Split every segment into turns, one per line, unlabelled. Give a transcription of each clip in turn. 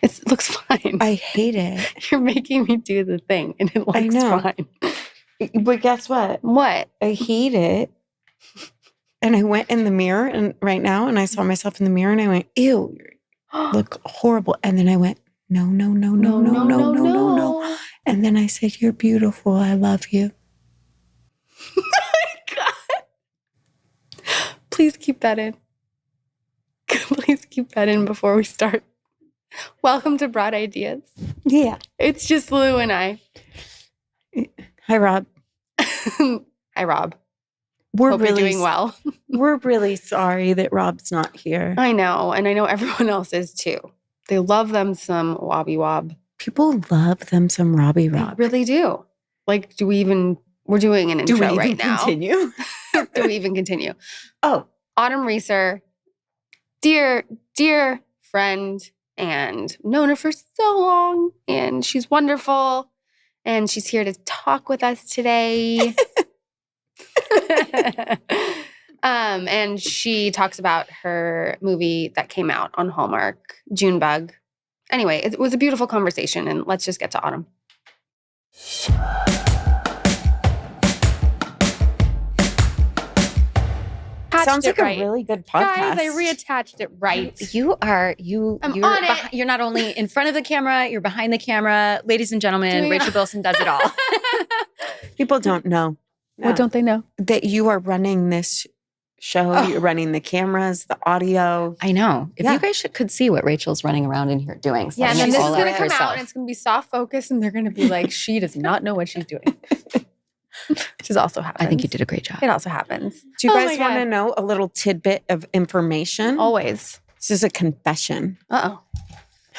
It looks fine.
I hate it.
You're making me do the thing, and it looks fine.
But guess what?
What?
I hate it. And I went in the mirror right now, and I saw myself in the mirror, and I went, ew, you look horrible. And then I went, no. And then I said, you're beautiful. I love you.
Oh my God. Please keep that in. Please keep that in before we start. Welcome to Broad Ideas.
Yeah.
It's just Lou and I.
Hi, Rob.
Hi, Rob.
Hope
you're doing well.
We're really sorry that Rob's not here.
I know. And I know everyone else is too. They love them some Wobby Wob.
People love them some Robbie Rob.
They really do. Like, we're doing an intro right now.
Continue?
Do we even continue?
Oh.
Autumn Reeser, dear friend, and known her for so long. And she's wonderful. And she's here to talk with us today. And she talks about her movie that came out on Hallmark, Junebug. Anyway, it was a beautiful conversation, and let's just get to Autumn.
Sounds like a really good podcast.
Guys, I reattached it right.
You're not only in front of the camera, you're behind the camera. Ladies and gentlemen, Rachel Bilson does it all.
People don't know.
What don't they know?
That you are running this show. You're running the cameras, the audio.
I know. If you guys could see what Rachel's running around in here doing.
Yeah, and then this is going to come out and it's going to be soft focus and they're going to be like, she does not know what she's doing. Which is also happens.
I think you did a great job.
It also happens.
Do you guys want to know a little tidbit of information?
Always.
This is a confession.
Uh-oh.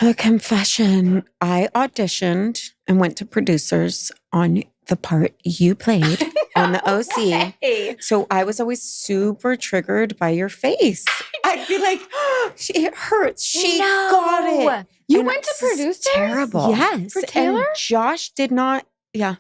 A confession. I auditioned and went to producers on the part you played on the OC.
Hey.
So I was always super triggered by your face. I'd be like, it hurts. She got it.
You went to producers?
Terrible.
Yes.
For Taylor?
And Josh did not. Yeah.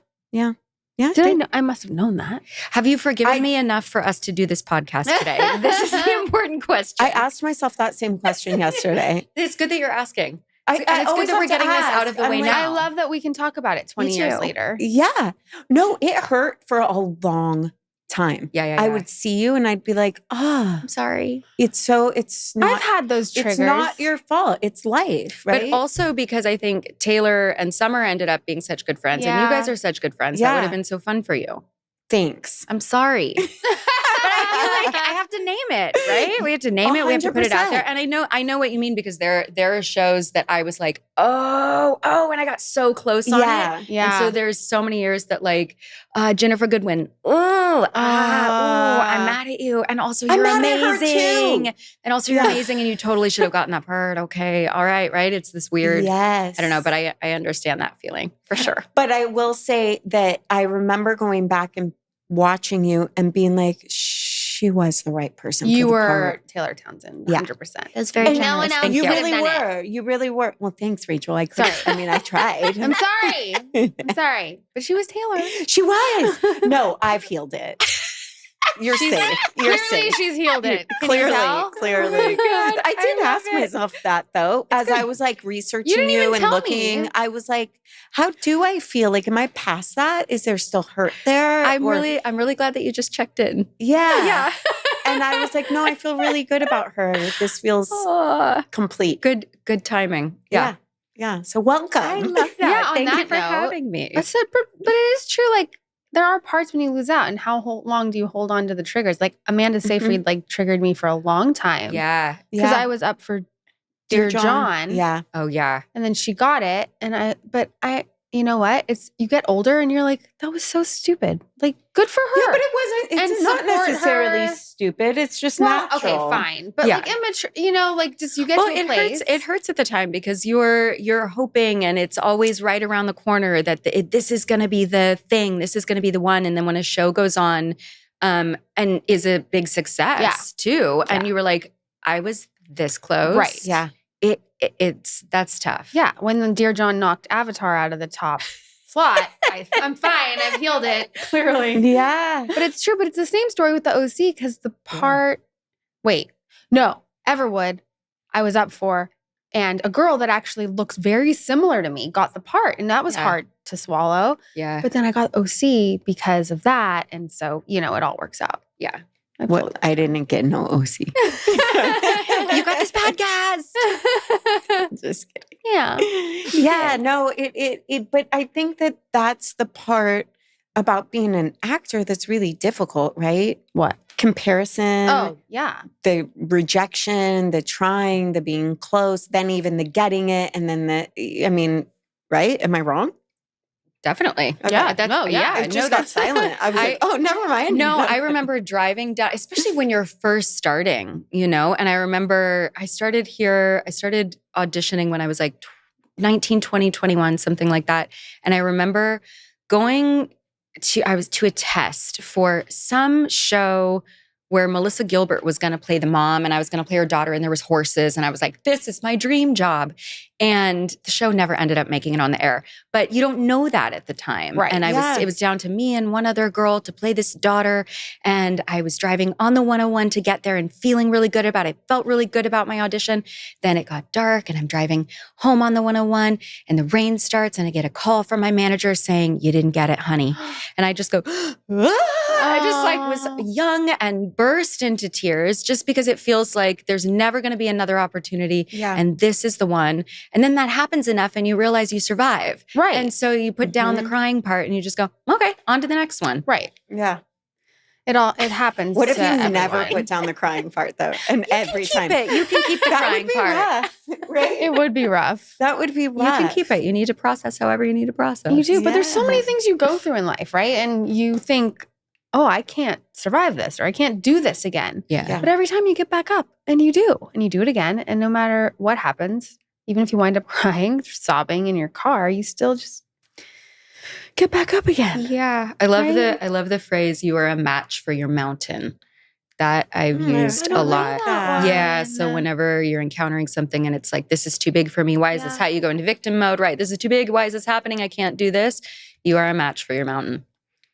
Did I know? I must have known that.
Have you forgiven me enough for us to do this podcast today? This is the important question.
I asked myself that same question yesterday.
It's good that you're asking.
And
it's good that we're getting this out of the way now.
I love that we can talk about it 20 years later.
Yeah. No, it hurt for a long time.
Yeah.
I would see you and I'd be like,
I'm sorry.
It's not.
I've had those triggers.
It's not your fault. It's life, right?
But also because I think Taylor and Summer ended up being such good friends. And you guys are such good friends. That would have been so fun for you.
Thanks.
I'm sorry. But I feel like I have to name it, right? We have to name it. We have to put it out there. And I know what you mean because there are shows that I was like, oh, and I got so close on it.
Yeah.
And so there's so many years that like Jennifer Goodwin, I'm mad at you. And also you're amazing. And also you're amazing and you totally should have gotten that part. Okay. All right. Right. It's this weird.
Yes.
I don't know, but I understand that feeling for sure.
But I will say that I remember going back and watching you and being like, she was the right person.
You
for the
were
part.
Taylor Townsend, 100%.
That's very generous.
No one else
Thank
You
you.
really were. You really were. Well, thanks, Rachel. I tried.
I'm sorry. I'm sorry. But she was Taylor.
She was. No, I've healed it. You're safe. You're
Clearly,
safe.
she's healed it. Can
Clearly.
you tell?
God, I did ask
it.
myself that though, as I was like researching
didn't even
and
tell
looking.
me.
I was like, how do I feel? Like, am I past that? Is there still hurt there?
I'm really glad that you just checked in.
Yeah. And I was like, no, I feel really good about her. This feels complete.
Good timing.
Yeah. So welcome.
I love that.
Yeah, on
Thank
that
you for
note,
having me.
I said, but it is true. Like, there are parts when you lose out, and how long do you hold on to the triggers? Like Amanda Seyfried, like triggered me for a long time.
Yeah.
Because I was up for Dear John.
Yeah.
Oh yeah.
And then she got it, and you know what? You get older and you're like, that was so stupid. Like, good for her.
Yeah, but it wasn't. It's
And
not
support
necessarily
her.
stupid. It's just
Well,
natural.
okay, fine. But like immature, like just you get to a place.
It hurts at the time because you're hoping and it's always right around the corner that this is going to be the thing. This is going to be the one. And then when a show goes on and is a big success too. And you were like, I was this close.
Right.
Yeah.
That's tough.
Yeah. When the Dear John knocked Avatar out of the top slot, I'm fine. I've healed it, clearly.
Yeah.
But it's true. But it's the same story with the OC because the part, Everwood, I was up for. And a girl that actually looks very similar to me got the part. And that was
Yeah.
hard to swallow.
Yeah.
But then I got OC because of that. And so, it all works out.
Yeah.
I didn't get no OC.
You got this podcast.
Just kidding.
Yeah.
Yeah, no, but I think that that's the part about being an actor that's really difficult, right?
What?
Comparison.
Oh, yeah.
The rejection, the trying, the being close, then even the getting it. And then right? Am I wrong?
Definitely.
Okay. Yeah.
I just got silent. I was like, oh, never mind.
No, I remember driving down, especially when you're first starting, and I remember I started auditioning when I was like 19, 20, 21, something like that. And I remember I was to a test for some show where Melissa Gilbert was going to play the mom and I was going to play her daughter, and there was horses. And I was like, this is my dream job. And the show never ended up making it on the air, but you don't know that at the time.
Right.
And it was down to me and one other girl to play this daughter. And I was driving on the 101 to get there and feeling really good about it. I felt really good about my audition. Then it got dark and I'm driving home on the 101 and the rain starts and I get a call from my manager saying, you didn't get it, honey. And I just go, I just was young and burst into tears just because it feels like there's never going to be another opportunity.
Yeah.
And this is the one. And then that happens enough and you realize you survive.
Right.
And so you put down the crying part and you just go, okay, on to the next one.
Right.
Yeah.
It happens.
What if
to
you
everyone.
never put down the crying part though? And every time.
You can keep the
That
crying
would be
part.
rough, right?
It would be rough.
That would be
You
rough.
can keep it. You need to process however you need to process.
You do, but there's so many
Yeah.
things you go through in life, right? And you think, oh, I can't survive this or I can't do this again.
Yeah.
But every time you get back up and you do it again. And no matter what happens, even if you wind up crying, sobbing in your car, you still just get back up again.
Yeah. I love
Right?
the phrase, you are a match for your mountain. That I've used
I don't
a
know
lot.
that
Yeah.
one.
So whenever you're encountering something and it's like, this is too big for me. Why is this?
Yeah.
How you go into victim mode? Right. This is too big. Why is this happening? I can't do this. You are a match for your mountain.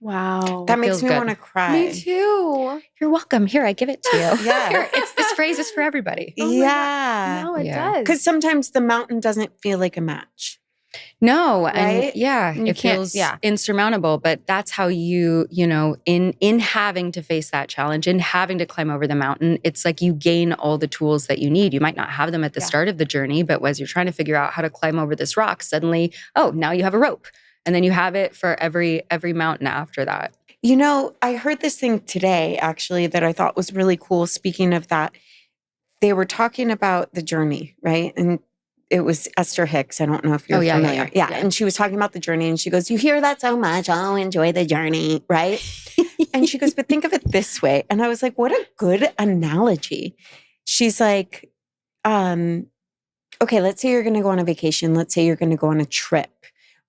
Wow.
That makes
feels
me
good.
want to cry.
Me too.
You're welcome. Here, I give it to you.
Yeah.
Here, this phrase is for everybody.
Oh my God.
Yeah.
No, it
Yeah.
does.
Because sometimes the mountain doesn't feel like a match.
No, and
Right?
yeah,
You
it
can't-
feels
yeah.
insurmountable, but that's how in having to face that challenge, in having to climb over the mountain, it's like you gain all the tools that you need. You might not have them at the
Yeah.
start of the journey, but as you're trying to figure out how to climb over this rock, suddenly, oh, now you have a rope. And then you have it for every mountain after that.
I heard this thing today, actually, that I thought was really cool. Speaking of that, they were talking about the journey, right? And it was Esther Hicks. I don't know if you're familiar. Yeah. And she was talking about the journey and she goes, you hear that so much. Oh, enjoy the journey, right? And she goes, but think of it this way. And I was like, what a good analogy. She's like, okay, let's say you're going to go on a vacation. Let's say you're going to go on a trip,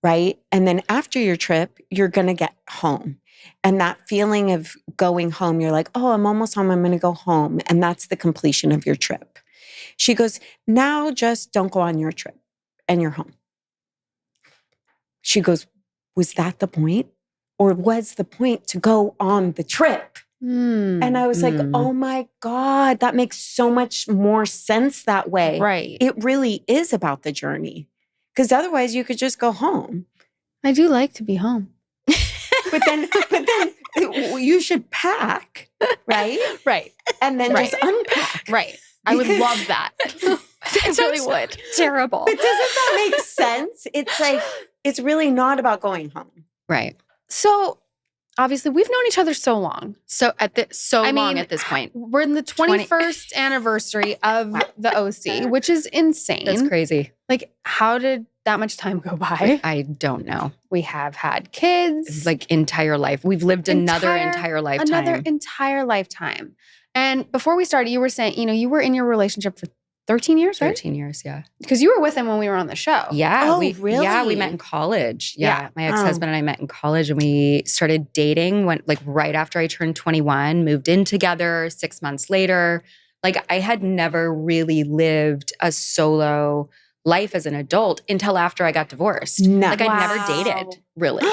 right? And then after your trip, you're going to get home. And that feeling of going home, you're like, oh, I'm almost home. I'm going to go home. And that's the completion of your trip. She goes, now just don't go on your trip and you're home. She goes, was that the point? Or was the point to go on the trip? And I was like, oh my God, that makes so much more sense that way.
Right.
It really is about the journey. Because otherwise you could just go home.
I do like to be home.
But then you should pack, right?
Right.
And then
Right.
just unpack.
Right. I would
Because-
love that. I really would.
Terrible.
But doesn't that make sense? It's like, it's really not about going home.
Right.
So obviously we've known each other so long.
So at this point.
We're in the 21st anniversary of the OC, which is insane.
That's crazy.
Like, how did that much time go by?
I don't know.
We have had kids.
Like entire life. We've lived another entire lifetime.
Another entire lifetime. And before we started, you were saying, you were in your relationship for 13 years, right?
13 years, yeah.
Because you were with him when we were on the show.
Yeah.
Oh,
Yeah, we
really?
met in college.
Yeah.
Yeah. My ex-husband and I met in college and we started dating right after I turned 21, moved in together 6 months later. Like I had never really lived a solo life as an adult until after I got divorced.
No.
Like I never
Wow.
dated really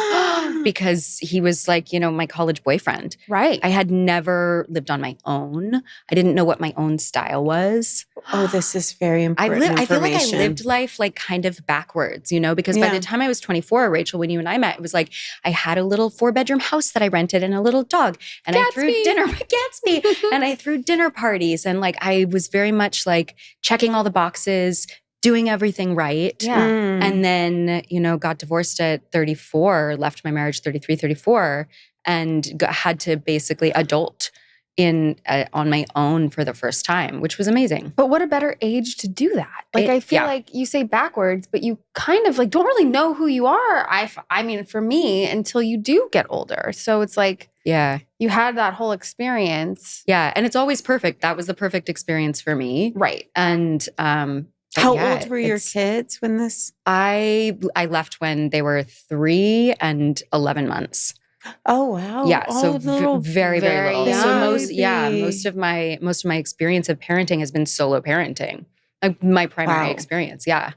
because he was like, my college boyfriend.
Right.
I had never lived on my own. I didn't know what my own style was.
Oh, this is very important
I feel like I
information.
lived life like kind of backwards, because by
Yeah.
the time I was 24, Rachel, when you and I met, it was like I had a little 4-bedroom house that I rented and a little dog, and I threw
Gatsby.
dinner Gatsby, and I threw dinner parties, and like I was very much like checking all the boxes, doing everything right.
Yeah.
And then, got divorced at 34, left my marriage 33, 34, and had to basically adult on my own for the first time, which was amazing.
But what a better age to do that. Like, I feel like you say backwards, but you kind of like don't really know who you are. I mean, for me, until you do get older. So it's like,
yeah,
you had that whole experience.
Yeah. And it's always perfect. That was the perfect experience for me.
Right.
And,
how old were your kids when this?
I left when they were 3 and 11 months.
Oh wow!
Yeah, so very, very little.
young.
So most of my experience of parenting has been solo parenting, like my primary experience. Yeah.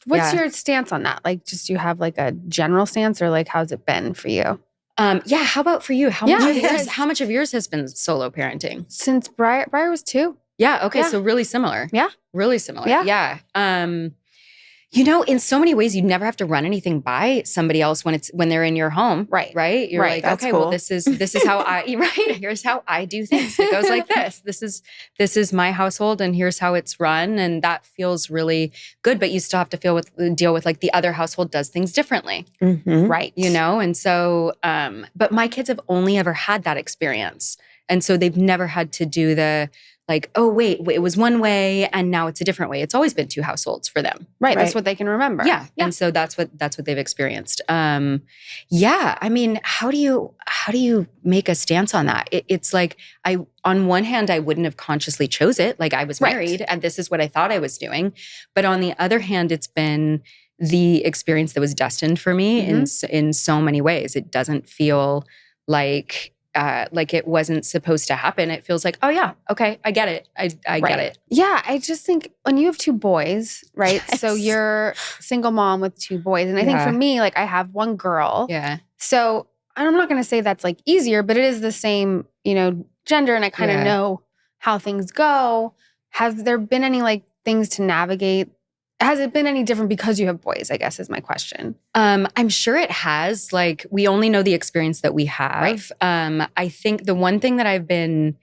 What's your stance on that? Like, just you have like a general stance, or like how's it been for you?
Yeah. How about for you? How much of yours has been solo parenting?
Since Briar was 2.
Yeah. Okay.
Yeah.
So really similar.
Yeah.
Really similar.
Yeah.
Yeah. In so many ways, you never have to run anything by somebody else when they're in your home.
Right.
Right. You're like,
That's
okay,
cool.
well, this is how here's how I do things. It goes like this. This is my household, and here's how it's run. And that feels really good. But you still have to deal with like the other household does things differently.
Mm-hmm.
Right.
And so, but my kids have only ever had that experience. And so they've never had to do the like, oh, wait, it was one way and now it's a different way. It's always been 2 households for them.
Right. That's what they can remember.
Yeah. And so that's what they've experienced. Yeah. I mean, how do you make a stance on that? It's like, on one hand, I wouldn't have consciously chose it. Like I was married and this is what I thought I was doing. But on the other hand, it's been the experience that was destined for me in so many ways. It doesn't feel like it wasn't supposed to happen. It feels like, oh yeah, okay, I get it. I get it.
Yeah, I just think when you have 2 boys, right?
Yes.
So you're a single mom with 2 boys. And I think for me, like I have 1 girl.
Yeah.
So I'm not going to say that's like easier, but it is the same, gender. And I kind of know how things go. Have there been any like things to navigate? Has it been any different because you have boys, I guess is my question.
I'm sure it has. Like we only know the experience that we have. Right. I think the one thing that I've been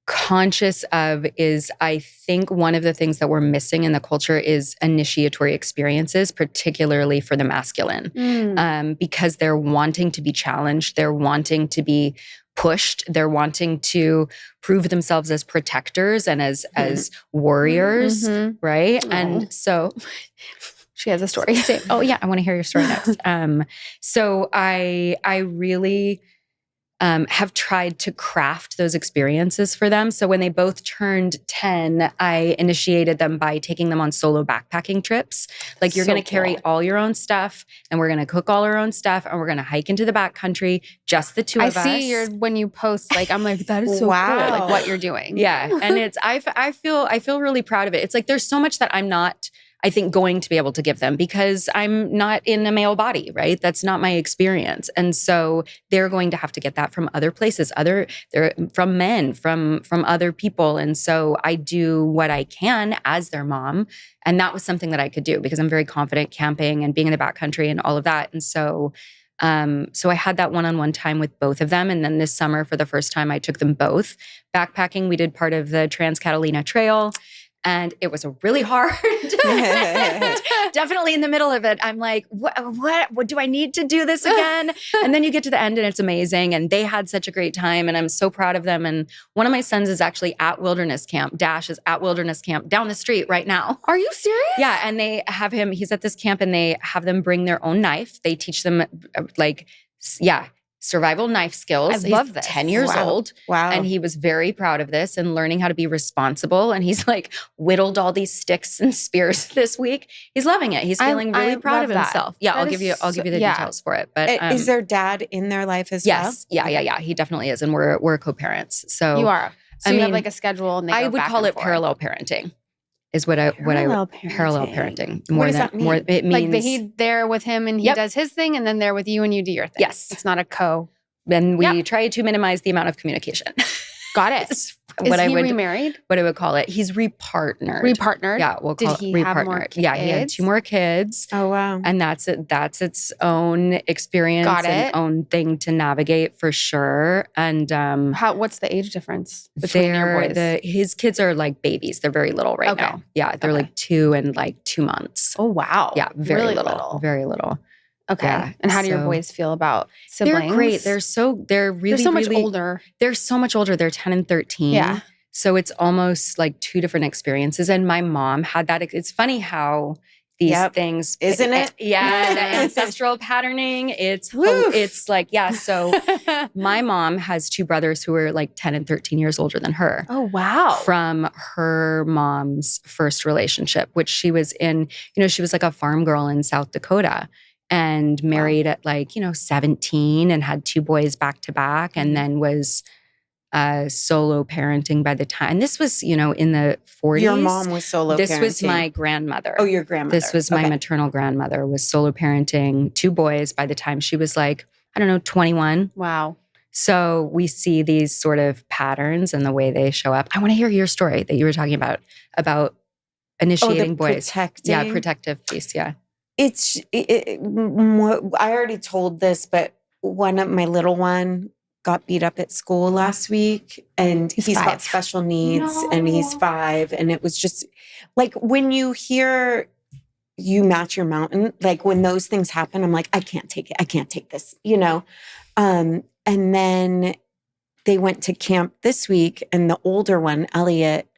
conscious of is I think one of the things that we're missing in the culture is initiatory experiences, particularly for the masculine, because they're wanting to be challenged. They're wanting to be pushed. They're wanting to prove themselves as protectors and as warriors, right?
Oh.
And so
she has a story.
Oh yeah, I want to hear your story next. So I really have tried to craft those experiences for them. So when they both turned 10, I initiated them by taking them on solo backpacking trips. Like you're going to carry all your own stuff and we're going to cook all our own stuff and we're going to hike into the backcountry, just the 2 of us.
I see when you post, like, I'm like, that is so cool, like what you're doing.
Yeah. And I feel really proud of it. It's like, there's so much that I'm not, I think, going to be able to give them because I'm not in a male body, right? That's not my experience. And so they're going to have to get that from other places, from men, from other people. And so I do what I can as their mom. And that was something that I could do because I'm very confident camping and being in the backcountry and all of that. And so I had that one-on-one time with both of them. And then this summer, for the first time, I took them both backpacking. We did part of the Trans-Catalina Trail. And it was a really hard, definitely in the middle of it. I'm like, what do I need to do this again? And then you get to the end and it's amazing. And they had such a great time and I'm so proud of them. And one of my sons is actually at wilderness camp. Dash is at wilderness camp down the street right now.
Are you serious?
Yeah. And they have him, he's at this camp and they have them bring their own knife. They teach them survival knife skills.
I love this.
10 years old.
Wow.
And he was very proud of this and learning how to be responsible. And he's like whittled all these sticks and spears this week. He's loving it. He's feeling really proud of himself. Yeah, I'll give you the details for it. But
is their dad in their life as well?
Yes. Yeah. He definitely is. And we're co-parents. So
you are. So you have like a schedule and they
I
go
would
back
call
and
it
forth.
parallel parenting. is what I
Parallel
parenting.
What does that mean?
It means
Like he's there with him and he
Yep.
does his thing, and then there with you and you do your thing.
Yes.
It's not a co.
then we
Yep.
try to minimize the amount of communication.
Got it.
Is
Is he remarried?
What I would call it. He's repartnered.
Repartnered?
Yeah, we'll call
Did he
it
have
repartnered.
more
Yeah, he had
kids?
2 more kids.
Oh, wow.
And that's its own experience
Got
and
it.
own thing to navigate for sure. And
What's the age difference between your boys?
his kids are like babies. They're very little right
Okay.
now. Yeah, they're
Okay.
like 2 and like 2 months.
Oh, wow.
Yeah, very
Really
little. Very little.
Okay.
Yeah,
And how do your
so-
boys feel about siblings?
They're great. They're really
They're so much
really-
older.
They're so much older. They're 10 and 13.
Yeah.
So it's almost like 2 different experiences. And my mom had that. It's funny how these
Yep.
things,
Isn't it?
Yeah, the ancestral patterning. It's like, yeah. So my mom has 2 brothers who are like 10 and 13 years older than her.
Oh, wow.
From her mom's first relationship, which she was in, she was like a farm girl in South Dakota and married at like, 17 and had 2 boys back to back and then was solo parenting by the time. And this was, in the 40s.
Your mom was solo parenting.
This was my grandmother.
Oh, your grandmother.
This was my maternal grandmother was solo parenting 2 boys by the time she was like, I don't know, 21.
Wow.
So we see these sort of patterns and the way they show up. I want to hear your story that you were talking about initiating boys.
Protecting.
Yeah, protective piece. Yeah.
I already told this, but my little one got beat up at school last week and he's got
5.
special needs and he's 5. And it was just like when you hear you match your mountain, like when those things happen, I'm like, I can't take it. I can't take this, And then they went to camp this week and the older one, Elliot,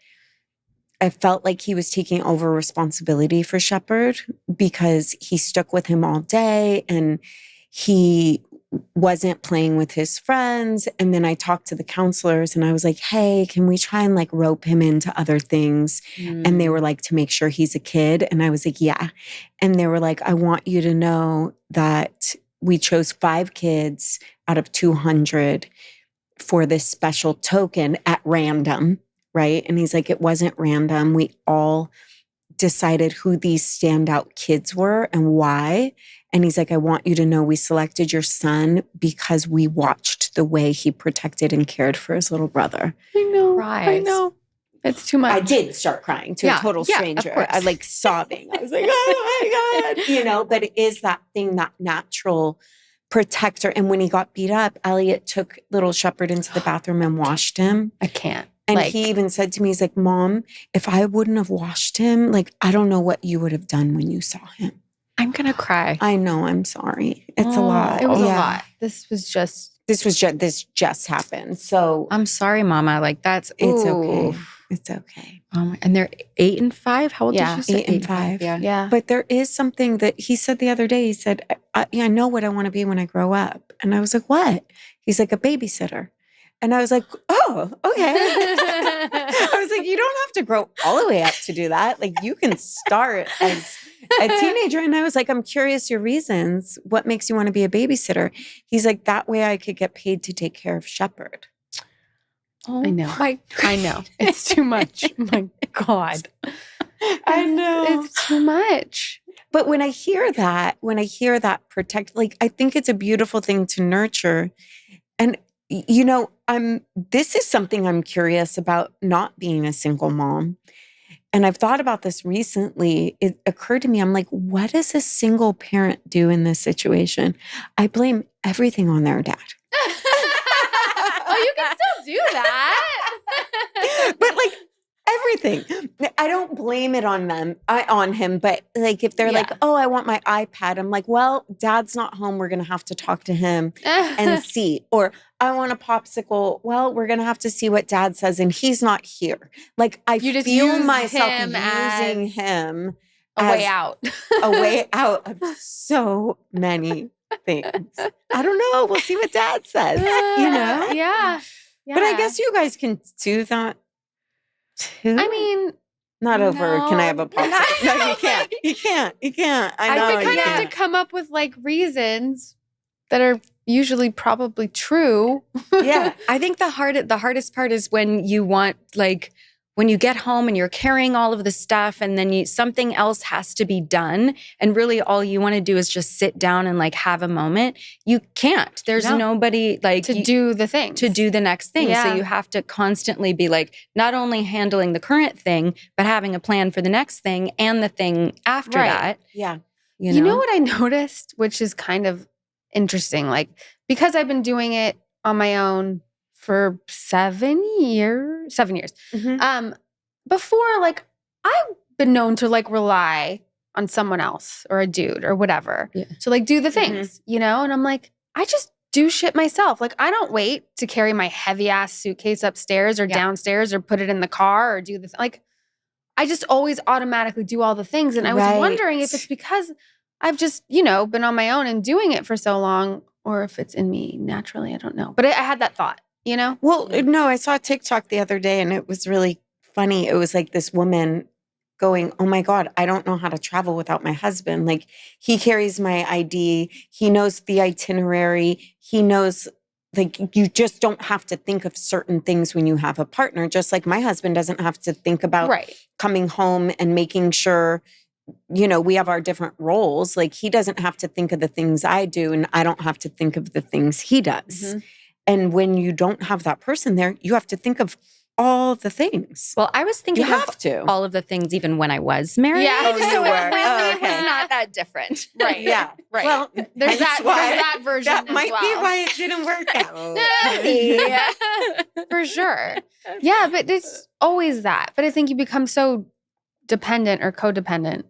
I felt like he was taking over responsibility for Shepherd because he stuck with him all day and he wasn't playing with his friends. And then I talked to the counselors and I was like, hey, can we try and like rope him into other things? And they were like, to make sure he's a kid. And I was like, yeah. And they were like, I want you to know that we chose 5 kids out of 200 for this special token at random. Right. And he's like, it wasn't random. We all decided who these standout kids were and why. And he's like, I want you to know we selected your son because we watched the way he protected and cared for his little brother.
I know.
Cries.
I know. It's too much.
I did start crying to a total stranger. I like sobbing. I was like, oh my God. But it is that thing, that natural protector. And when he got beat up, Elliot took little Shepherd into the bathroom and washed him.
I can't.
And he even said to me, he's like, Mom, if I wouldn't have washed him, like, I don't know what you would have done when you saw him.
I'm going to cry.
I know. I'm sorry. It's a lot.
It was a lot. This
just happened. So
I'm sorry, Mama. Like it's
okay. It's okay.
And they're 8 and 5. How old did you say?
8 and 5.
Yeah.
But there is something that he said the other day. He said, I know what I want to be when I grow up. And I was like, what? He's like, a babysitter. And I was like, oh, okay. I was like, you don't have to grow all the way up to do that. Like you can start as a teenager. And I was like, I'm curious your reasons. What makes you want to be a babysitter? He's like, that way I could get paid to take care of Shepherd.
Oh, I know. I know. It's too much. Oh my God.
I know.
It's too much.
But when I hear that protect, like, I think it's a beautiful thing to nurture. And, this is something I'm curious about, not being a single mom. And I've thought about this recently. It occurred to me, I'm like, what does a single parent do in this situation? I blame everything on their dad.
Oh, you can still do that.
But like everything. I don't blame it on him, but like if they're like, oh, I want my iPad, I'm like, well, Dad's not home. We're going to have to talk to him and see. Or I want a popsicle. Well, we're going to have to see what Dad says and he's not here. Like I feel myself using him
a way out.
A way out of so many things. I don't know. We'll see what Dad says,
Yeah.
But I guess you guys can do that too.
I mean,
not over.
No.
Can I have a popsicle? No, you can't. You can't. I know.
I kind of have to come up with like reasons that are usually probably true.
Yeah.
I think the hardest part is when you want when you get home and you're carrying all of the stuff and then something else has to be done and really all you want to do is just sit down and like have a moment, you can't. There's nobody like
to do the thing.
To do the next thing.
Yeah.
So you have to constantly be like not only handling the current thing, but having a plan for the next thing and the thing after that.
Yeah.
You know what I noticed, which is kind of interesting, like because I've been doing it on my own for 7 years.
Mm-hmm.
Before, like I've been known to like rely on someone else or a dude or whatever to like do the things, you know? And I'm like, I just do shit myself. Like I don't wait to carry my heavy ass suitcase upstairs or downstairs or put it in the car or do this. Like I just always automatically do all the things. And I was wondering if it's because I've just, you know, been on my own and doing it for so long or if it's in me naturally. I don't know. But I had that thought, you know?
Well, no, I saw a TikTok the other day and it was really funny. It was like this woman going, oh my God, I don't know how to travel without my husband. Like he carries my ID. He knows the itinerary. He knows, like, you just don't have to think of certain things when you have a partner. Just like my husband doesn't have to think about coming home and making sure, you know, we have our different roles. Like he doesn't have to think of the things I do and I don't have to think of the things he does.
Mm-hmm.
And when you don't have that person there, you have to think of all the things.
Well, I was thinking
of
all of the things even when I was married.
Yeah.
So
you were.
it really
Okay.
was not that different.
Right.
Yeah.
Right.
Well,
there's that version.
That might
as
be
well.
why it didn't work out.
Yeah. For sure. Yeah, but it's always that. But I think you become so dependent or codependent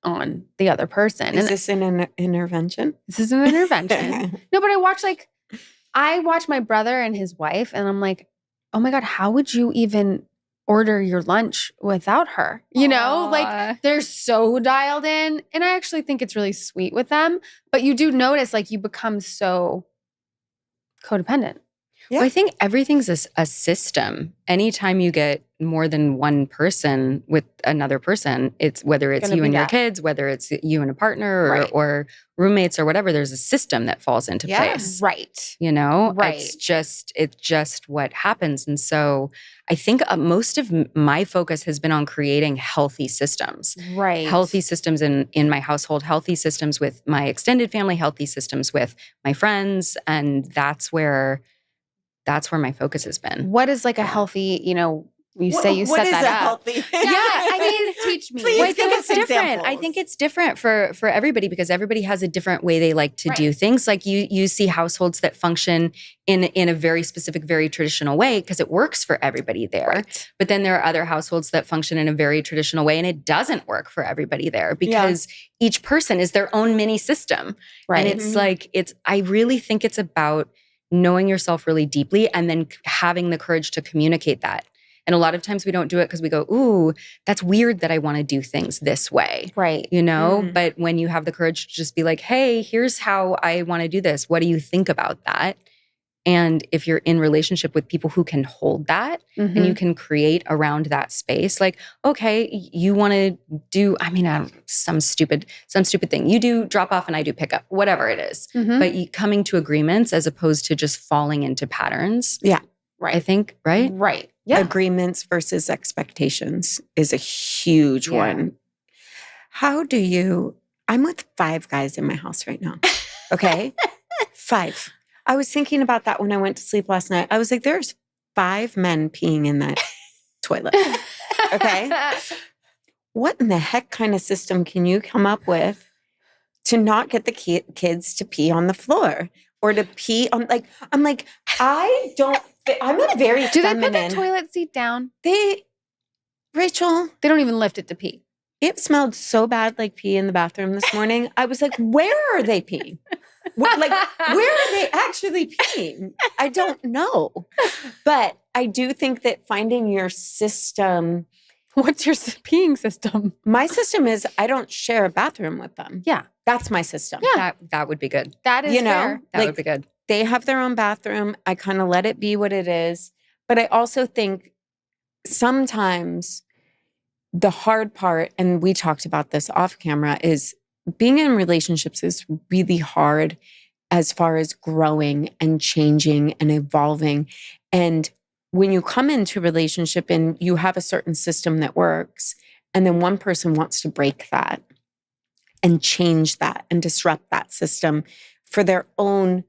on the other person.
Is this an intervention?
This is an intervention. No, but I watch my brother and his wife and I'm like, oh my God, how would you even order your lunch without her? You know, like they're so dialed in. And I actually think it's really sweet with them. But you do notice like you become so codependent.
Yeah.
Well, I think everything's a system. Anytime you get more than one person with another person, it's whether it's you and your kids, whether it's you and a partner or roommates or whatever, there's a system that falls into place.
Right.
You know,
Right.
it's just what happens. And so I think most of my focus has been on creating healthy systems.
Right.
Healthy systems in my household, healthy systems with my extended family, healthy systems with my friends. And that's where my focus has been.
What is like a healthy, you know, you say you set that up.
Healthy?
I mean, teach me.
Please
Well, I think
give
it's
us
different.
examples.
I think it's different for everybody because everybody has a different way they like to do things. Like you see households that function in a very specific, very traditional way because it works for everybody there.
Right.
But then there are other households that function in a very traditional way and it doesn't work for everybody there because each person is their own mini system.
Right.
And it's like I really think it's about knowing yourself really deeply and then having the courage to communicate that. And a lot of times we don't do it because we go, ooh, that's weird that I want to do things this way.
Right.
You know, but when you have the courage to just be like, hey, here's how I want to do this. What do you think about that? And if you're in relationship with people who can hold that and you can create around that space, like, okay, you want to do, some stupid thing. You do drop off and I do pick up, whatever it is. But coming to agreements as opposed to just falling into patterns.
Yeah.
Right.
I think, right?
Right. Yeah.
Agreements versus expectations is a huge one. I'm with 5 guys in my house right now. Okay. 5. I was thinking about that when I went to sleep last night. I was like, there's 5 men peeing in that toilet. Okay. What in the heck kind of system can you come up with to not get the kids to pee on the floor or to pee on, like, I'm like, I'm a very
Do
feminine.
they put the toilet seat down?
Rachel,
They don't even lift it to pee.
it smelled so bad like pee in the bathroom this morning. I was like, where are they peeing? Where are they actually peeing? I don't know. But I do think that finding your system.
What's your peeing system?
My system is I don't share a bathroom with them.
Yeah.
That's my system.
Yeah.
That would be good.
That is fair.
That would be good.
They have their own bathroom. I kind of let it be what it is. But I also think sometimes the hard part, and we talked about this off camera, is being in relationships is really hard as far as growing and changing and evolving. And when you come into a relationship and you have a certain system that works, and then one person wants to break that and change that and disrupt that system for their own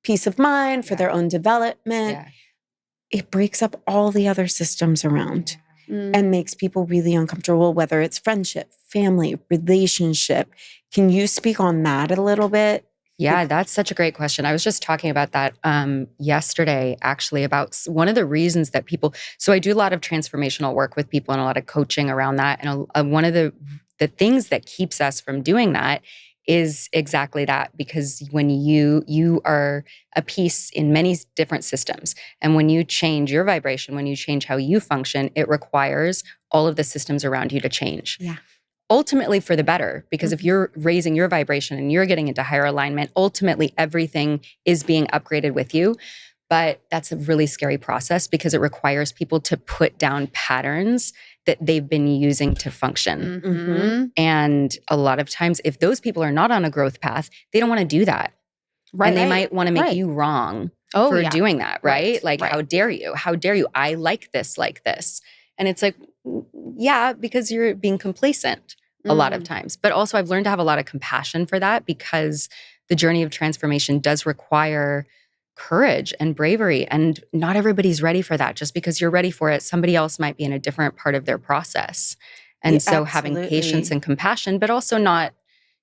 peace of mind, for their own development, it breaks up all the other systems around and makes people really uncomfortable, whether it's friendship, family, relationship. Can you speak on that a little bit?
Yeah, that's such a great question. I was just talking about that yesterday, actually, about one of the reasons that people, so I do a lot of transformational work with people and a lot of coaching around that. And one of the things that keeps us from doing that is exactly that, because when you are a piece in many different systems, and when you change your vibration, when you change how you function, it requires all of the systems around you to change.
Yeah.
Ultimately for the better, because if you're raising your vibration and you're getting into higher alignment, ultimately everything is being upgraded with you. But that's a really scary process because it requires people to put down patterns that they've been using to function.
Mm-hmm.
And a lot of times, if those people are not on a growth path, they don't want to do that.
Right.
And they might want to make
Right.
you wrong
Oh,
for
yeah.
doing that, right?
Right.
Like,
Right.
how dare you? How dare you? I like this. And it's like, yeah, because you're being complacent a lot of times. But also I've learned to have a lot of compassion for that, because the journey of transformation does require courage and bravery. And not everybody's ready for that. Just because you're ready for it, somebody else might be in a different part of their process. And
Yeah,
so having patience
absolutely.
and compassion, but also not,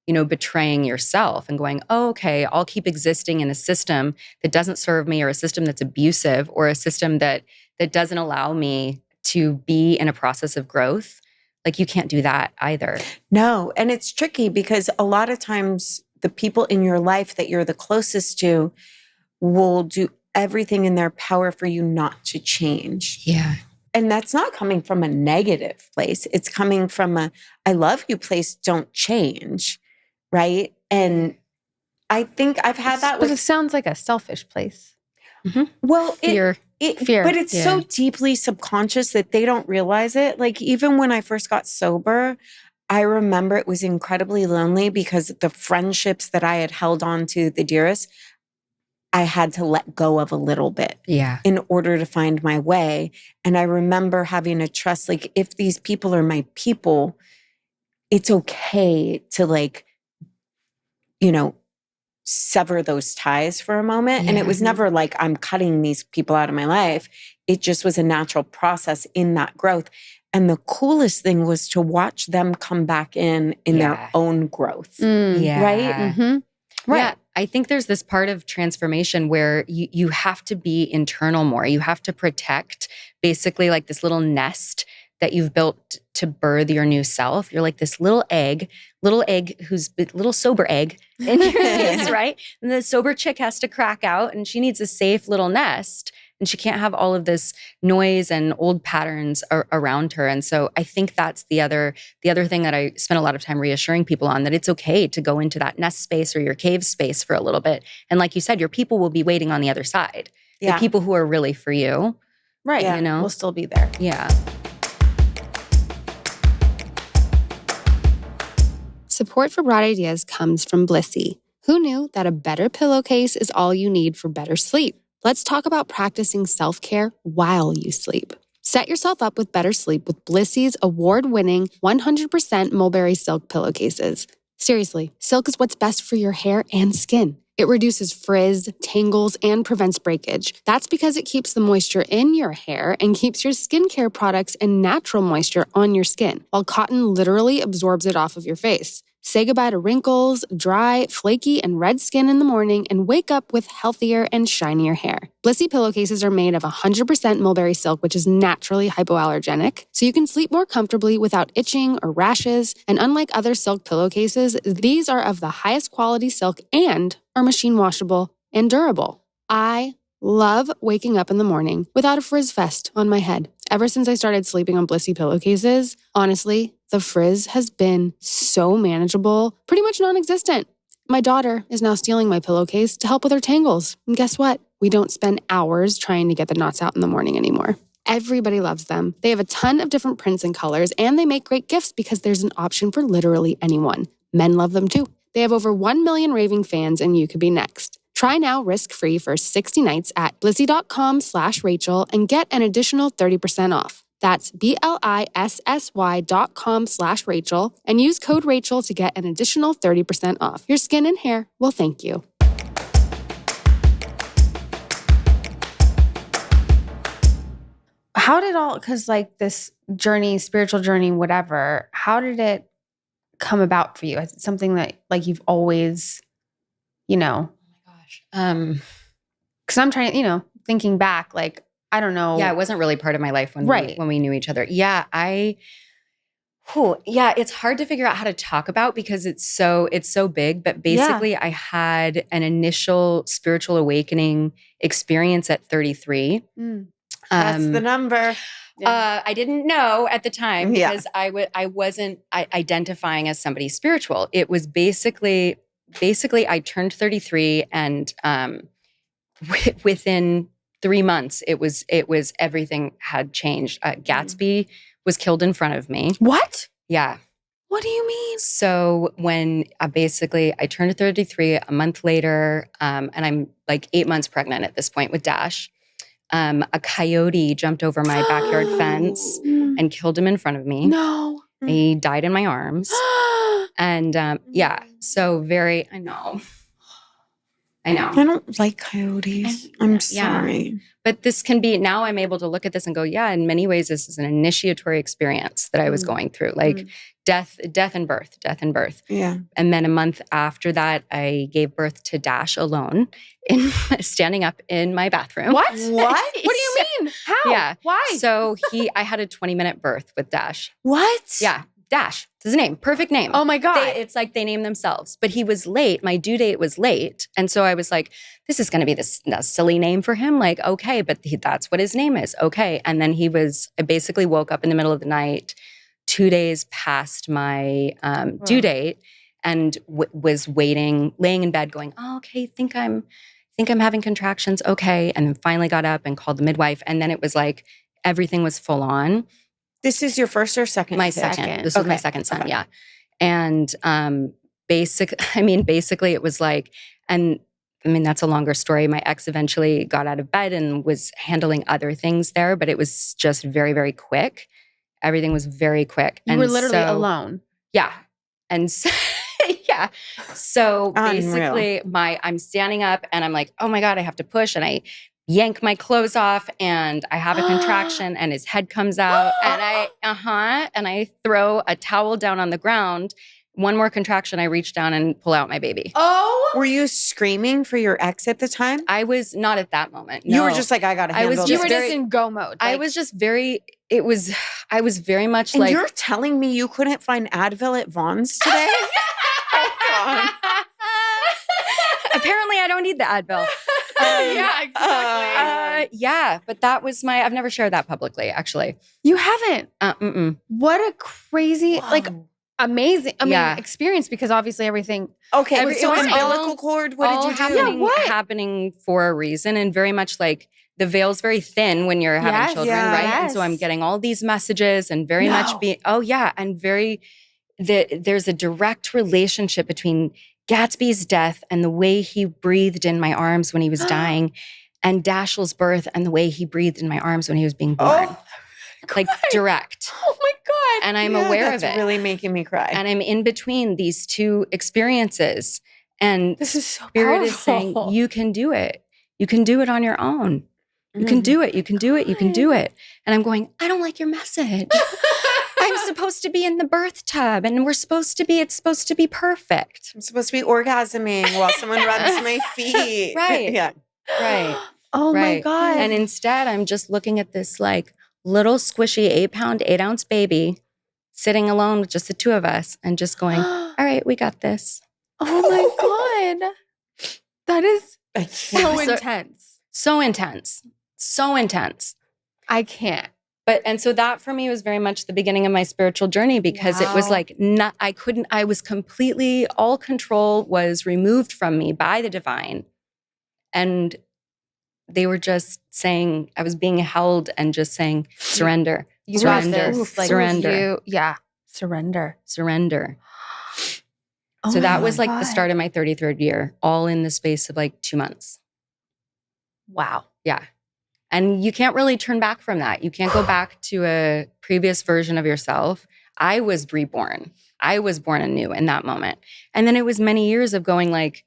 betraying yourself and going, oh, okay, I'll keep existing in a system that doesn't serve me, or a system that's abusive, or a system that doesn't allow me to be in a process of growth. Like, you can't do that either.
No. And it's tricky because a lot of times the people in your life that you're the closest to will do everything in their power for you not to change.
Yeah.
And that's not coming from a negative place. It's coming from a, I love you place, don't change. Right. And I think I've had that
But it
with,
sounds like a selfish place.
well,
Fear.
Fear.
but it's so deeply subconscious that they don't realize it. Like, even when I first got sober, I remember it was incredibly lonely because the friendships that I had held on to the dearest, I had to let go of a little bit in order to find my way. And I remember having to trust, like, if these people are my people, it's okay to, like, sever those ties for a moment. And it was never like I'm cutting these people out of my life. It just was a natural process in that growth. And the coolest thing was to watch them come back in their own growth. Right?
Mm-hmm. Right.
Yeah, I think there's this part of transformation where you have to be internal more. You have to protect basically like this little nest that you've built to birth your new self. You're like this little egg who's a little sober egg in your face, right? And the sober chick has to crack out, and she needs a safe little nest. And she can't have all of this noise and old patterns around her. And so I think that's the other thing that I spend a lot of time reassuring people on, that it's okay to go into that nest space or your cave space for a little bit. And like you said, your people will be waiting on the other side. The people who are really for you.
Right.
Yeah.
We'll still be there.
Yeah.
Support for Broad Ideas comes from Blissy. Who knew that a better pillowcase is all you need for better sleep? Let's talk about practicing self-care while you sleep. Set yourself up with better sleep with Blissy's award-winning 100% mulberry silk pillowcases. Seriously, silk is what's best for your hair and skin. It reduces frizz, tangles, and prevents breakage. That's because it keeps the moisture in your hair and keeps your skincare products and natural moisture on your skin, while cotton literally absorbs it off of your face. Say goodbye to wrinkles, dry, flaky, and red skin in the morning, and wake up with healthier and shinier hair. Blissy pillowcases are made of 100% mulberry silk, which is naturally hypoallergenic, so you can sleep more comfortably without itching or rashes. And unlike other silk pillowcases, these are of the highest quality silk and are machine washable and durable. I love waking up in the morning without a frizz fest on my head. Ever since I started sleeping on Blissy pillowcases, honestly, the frizz has been so manageable, pretty much non-existent. My daughter is now stealing my pillowcase to help with her tangles. And guess what? We don't spend hours trying to get the knots out in the morning anymore. Everybody loves them. They have a ton of different prints and colors, and they make great gifts because there's an option for literally anyone. Men love them too. They have over 1 million raving fans, and you could be next. Try Try now risk-free for 60 nights at blissy.com/Rachel and get an additional 30% off. That's BLISSY.com/Rachel and use code Rachel to get an additional 30% off. Your skin and hair will thank you. How did because like this journey, spiritual journey, whatever, how did it come about for you? Is it something that like you've always,
Oh my gosh.
because I'm trying, thinking back, like, I don't know.
Yeah, it wasn't really part of my life when
Right.
we knew each other. Yeah, it's hard to figure out how to talk about because it's so big. But basically, I had an initial spiritual awakening experience at 33.
That's the number. Yeah.
I didn't know at the time
Yeah.
because I wasn't identifying as somebody spiritual. It was basically I turned 33 and within 3 months it was everything had changed. Gatsby was killed in front of me.
What?
Yeah.
What do you mean?
So when I turned 33 a month later, and I'm like 8 months pregnant at this point with Dash. A coyote jumped over my backyard fence and killed him in front of me.
No.
He died in my arms. And so I know.
I don't like coyotes. I'm sorry.
But this can be, now I'm able to look at this and go, yeah, in many ways, this is an initiatory experience that I was going through, like death and birth.
Yeah.
And then a month after that, I gave birth to Dash alone, standing up in my bathroom.
What? What do you mean? How?
Yeah.
Why?
So I had a 20-minute birth with Dash.
What?
Yeah. Dash. That's his name. Perfect name.
Oh my God.
It's like they named themselves. But he was late. My due date was late. And so I was like, this is going to be this silly name for him. Like, okay, but that's what his name is. Okay. And then I basically woke up in the middle of the night, 2 days past my due date, and was waiting, laying in bed going, oh, okay, think I'm having contractions. Okay. And then finally got up and called the midwife. And then it was like, everything was full on.
This is your first or second?
My second. This was my second son, yeah. And basically it was like, and that's a longer story. My ex eventually got out of bed and was handling other things there, but it was just very, very quick. Everything was very quick.
You were literally alone.
Yeah. And so, yeah. So basically I'm standing up and I'm like, oh my God, I have to push. And I yank my clothes off and I have a contraction and his head comes out and I throw a towel down on the ground. One more contraction, I reach down and pull out my baby.
Oh. Were you screaming for your ex at the time?
I was not at that moment. No.
You were just like, I got to handle this.
You were just in go mode.
I was just very, I was very much
and
like.
You're telling me you couldn't find Advil at Vaughn's today?
Apparently I don't need the Advil.
Yeah, exactly.
Yeah, but that was I've never shared that publicly, actually.
You haven't?
What
a crazy, amazing, experience, because obviously everything.
Okay, so umbilical cord, what did you do?
Happening for a reason, and very much like the veil's very thin when you're having children, right?
Yes.
And so I'm getting all these messages and very much being, and there's a direct relationship between Gatsby's death and the way he breathed in my arms when he was dying, and Dashiell's birth and the way he breathed in my arms when he was being born. Like direct.
Oh my God.
And I'm aware of it.
That's really making me cry.
And I'm in between these two experiences. And
this is so
Spirit
powerful.
is saying, you can do it. You can do it on your own. You can do it. You can do it. You can do it. And I'm going, I don't like your message. I'm supposed to be in the birth tub and it's supposed to be perfect.
I'm supposed to be orgasming while someone rubs my feet.
Right.
Yeah.
Right.
Oh my God.
And instead I'm just looking at this like little squishy 8-pound, 8-ounce baby sitting alone with just the two of us and just going, all right, we got this.
Oh my God. That is so intense.
So intense. So intense.
I can't.
And so that for me was very much the beginning of my spiritual journey, because it was like, I was completely, all control was removed from me by the divine. And they were just saying, I was being held and just saying, surrender, surrender, surrender.
Surrender.
Surrender. So that was like
God.
the start of my 33rd year, all in the space of like 2 months.
Wow.
Yeah. And you can't really turn back from that. You can't go back to a previous version of yourself. I was reborn. I was born anew in that moment. And then it was many years of going like,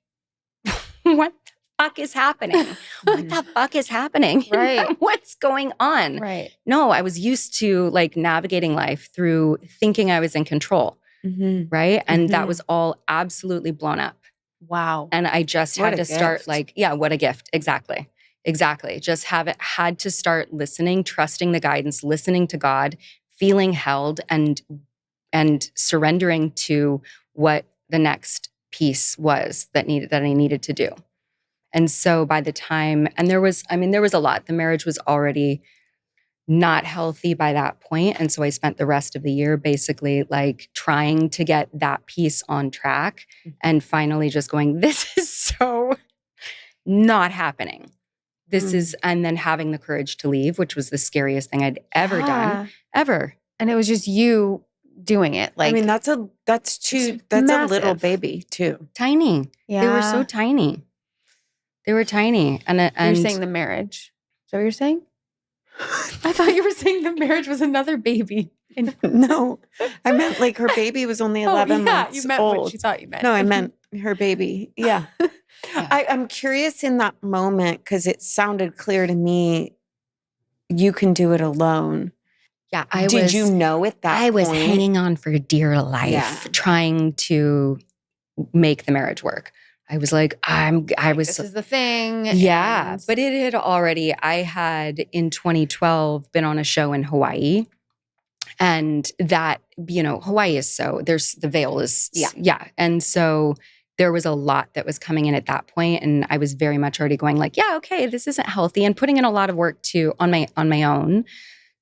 what the fuck is happening? What the fuck is happening?
Right.
What's going on?
Right.
No, I was used to like navigating life through thinking I was in control.
Mhm.
Right. And that
Mhm.
was all absolutely blown up.
Wow.
And I just
What
had
a
to start
gift.
like, yeah, what a gift. Exactly. Exactly. Just had to start listening, trusting the guidance, listening to God, feeling held and surrendering to what the next piece was that I needed to do. And so by the time, and there was a lot. The marriage was already not healthy by that point. And so I spent the rest of the year basically like trying to get that piece on track and finally just going, this is so not happening. This is, and then having the courage to leave, which was the scariest thing I'd ever done, ever.
And it was just you doing it. Like,
I mean, that's a little
massive.
baby too.
Tiny.
yeah.
They were so tiny. They were tiny. And
You're saying the marriage. Is that what you're saying? I thought you were saying the marriage was another baby.
No, I meant like her baby was only 11 months
you meant
old.
what she thought you meant.
No, I meant her baby. Yeah. I'm curious in that moment because it sounded clear to me you can do it alone.
Yeah,
Did you know at that
I was
point?
hanging on for dear life,
Yeah.
trying to make the marriage work. I was like,
This is the thing.
Yeah,
and-
but I had in 2012 been on a show in Hawaii. And that, Hawaii is the veil is, yeah. And so there was a lot that was coming in at that point. And I was very much already going like, yeah, okay, this isn't healthy. And putting in a lot of work on my own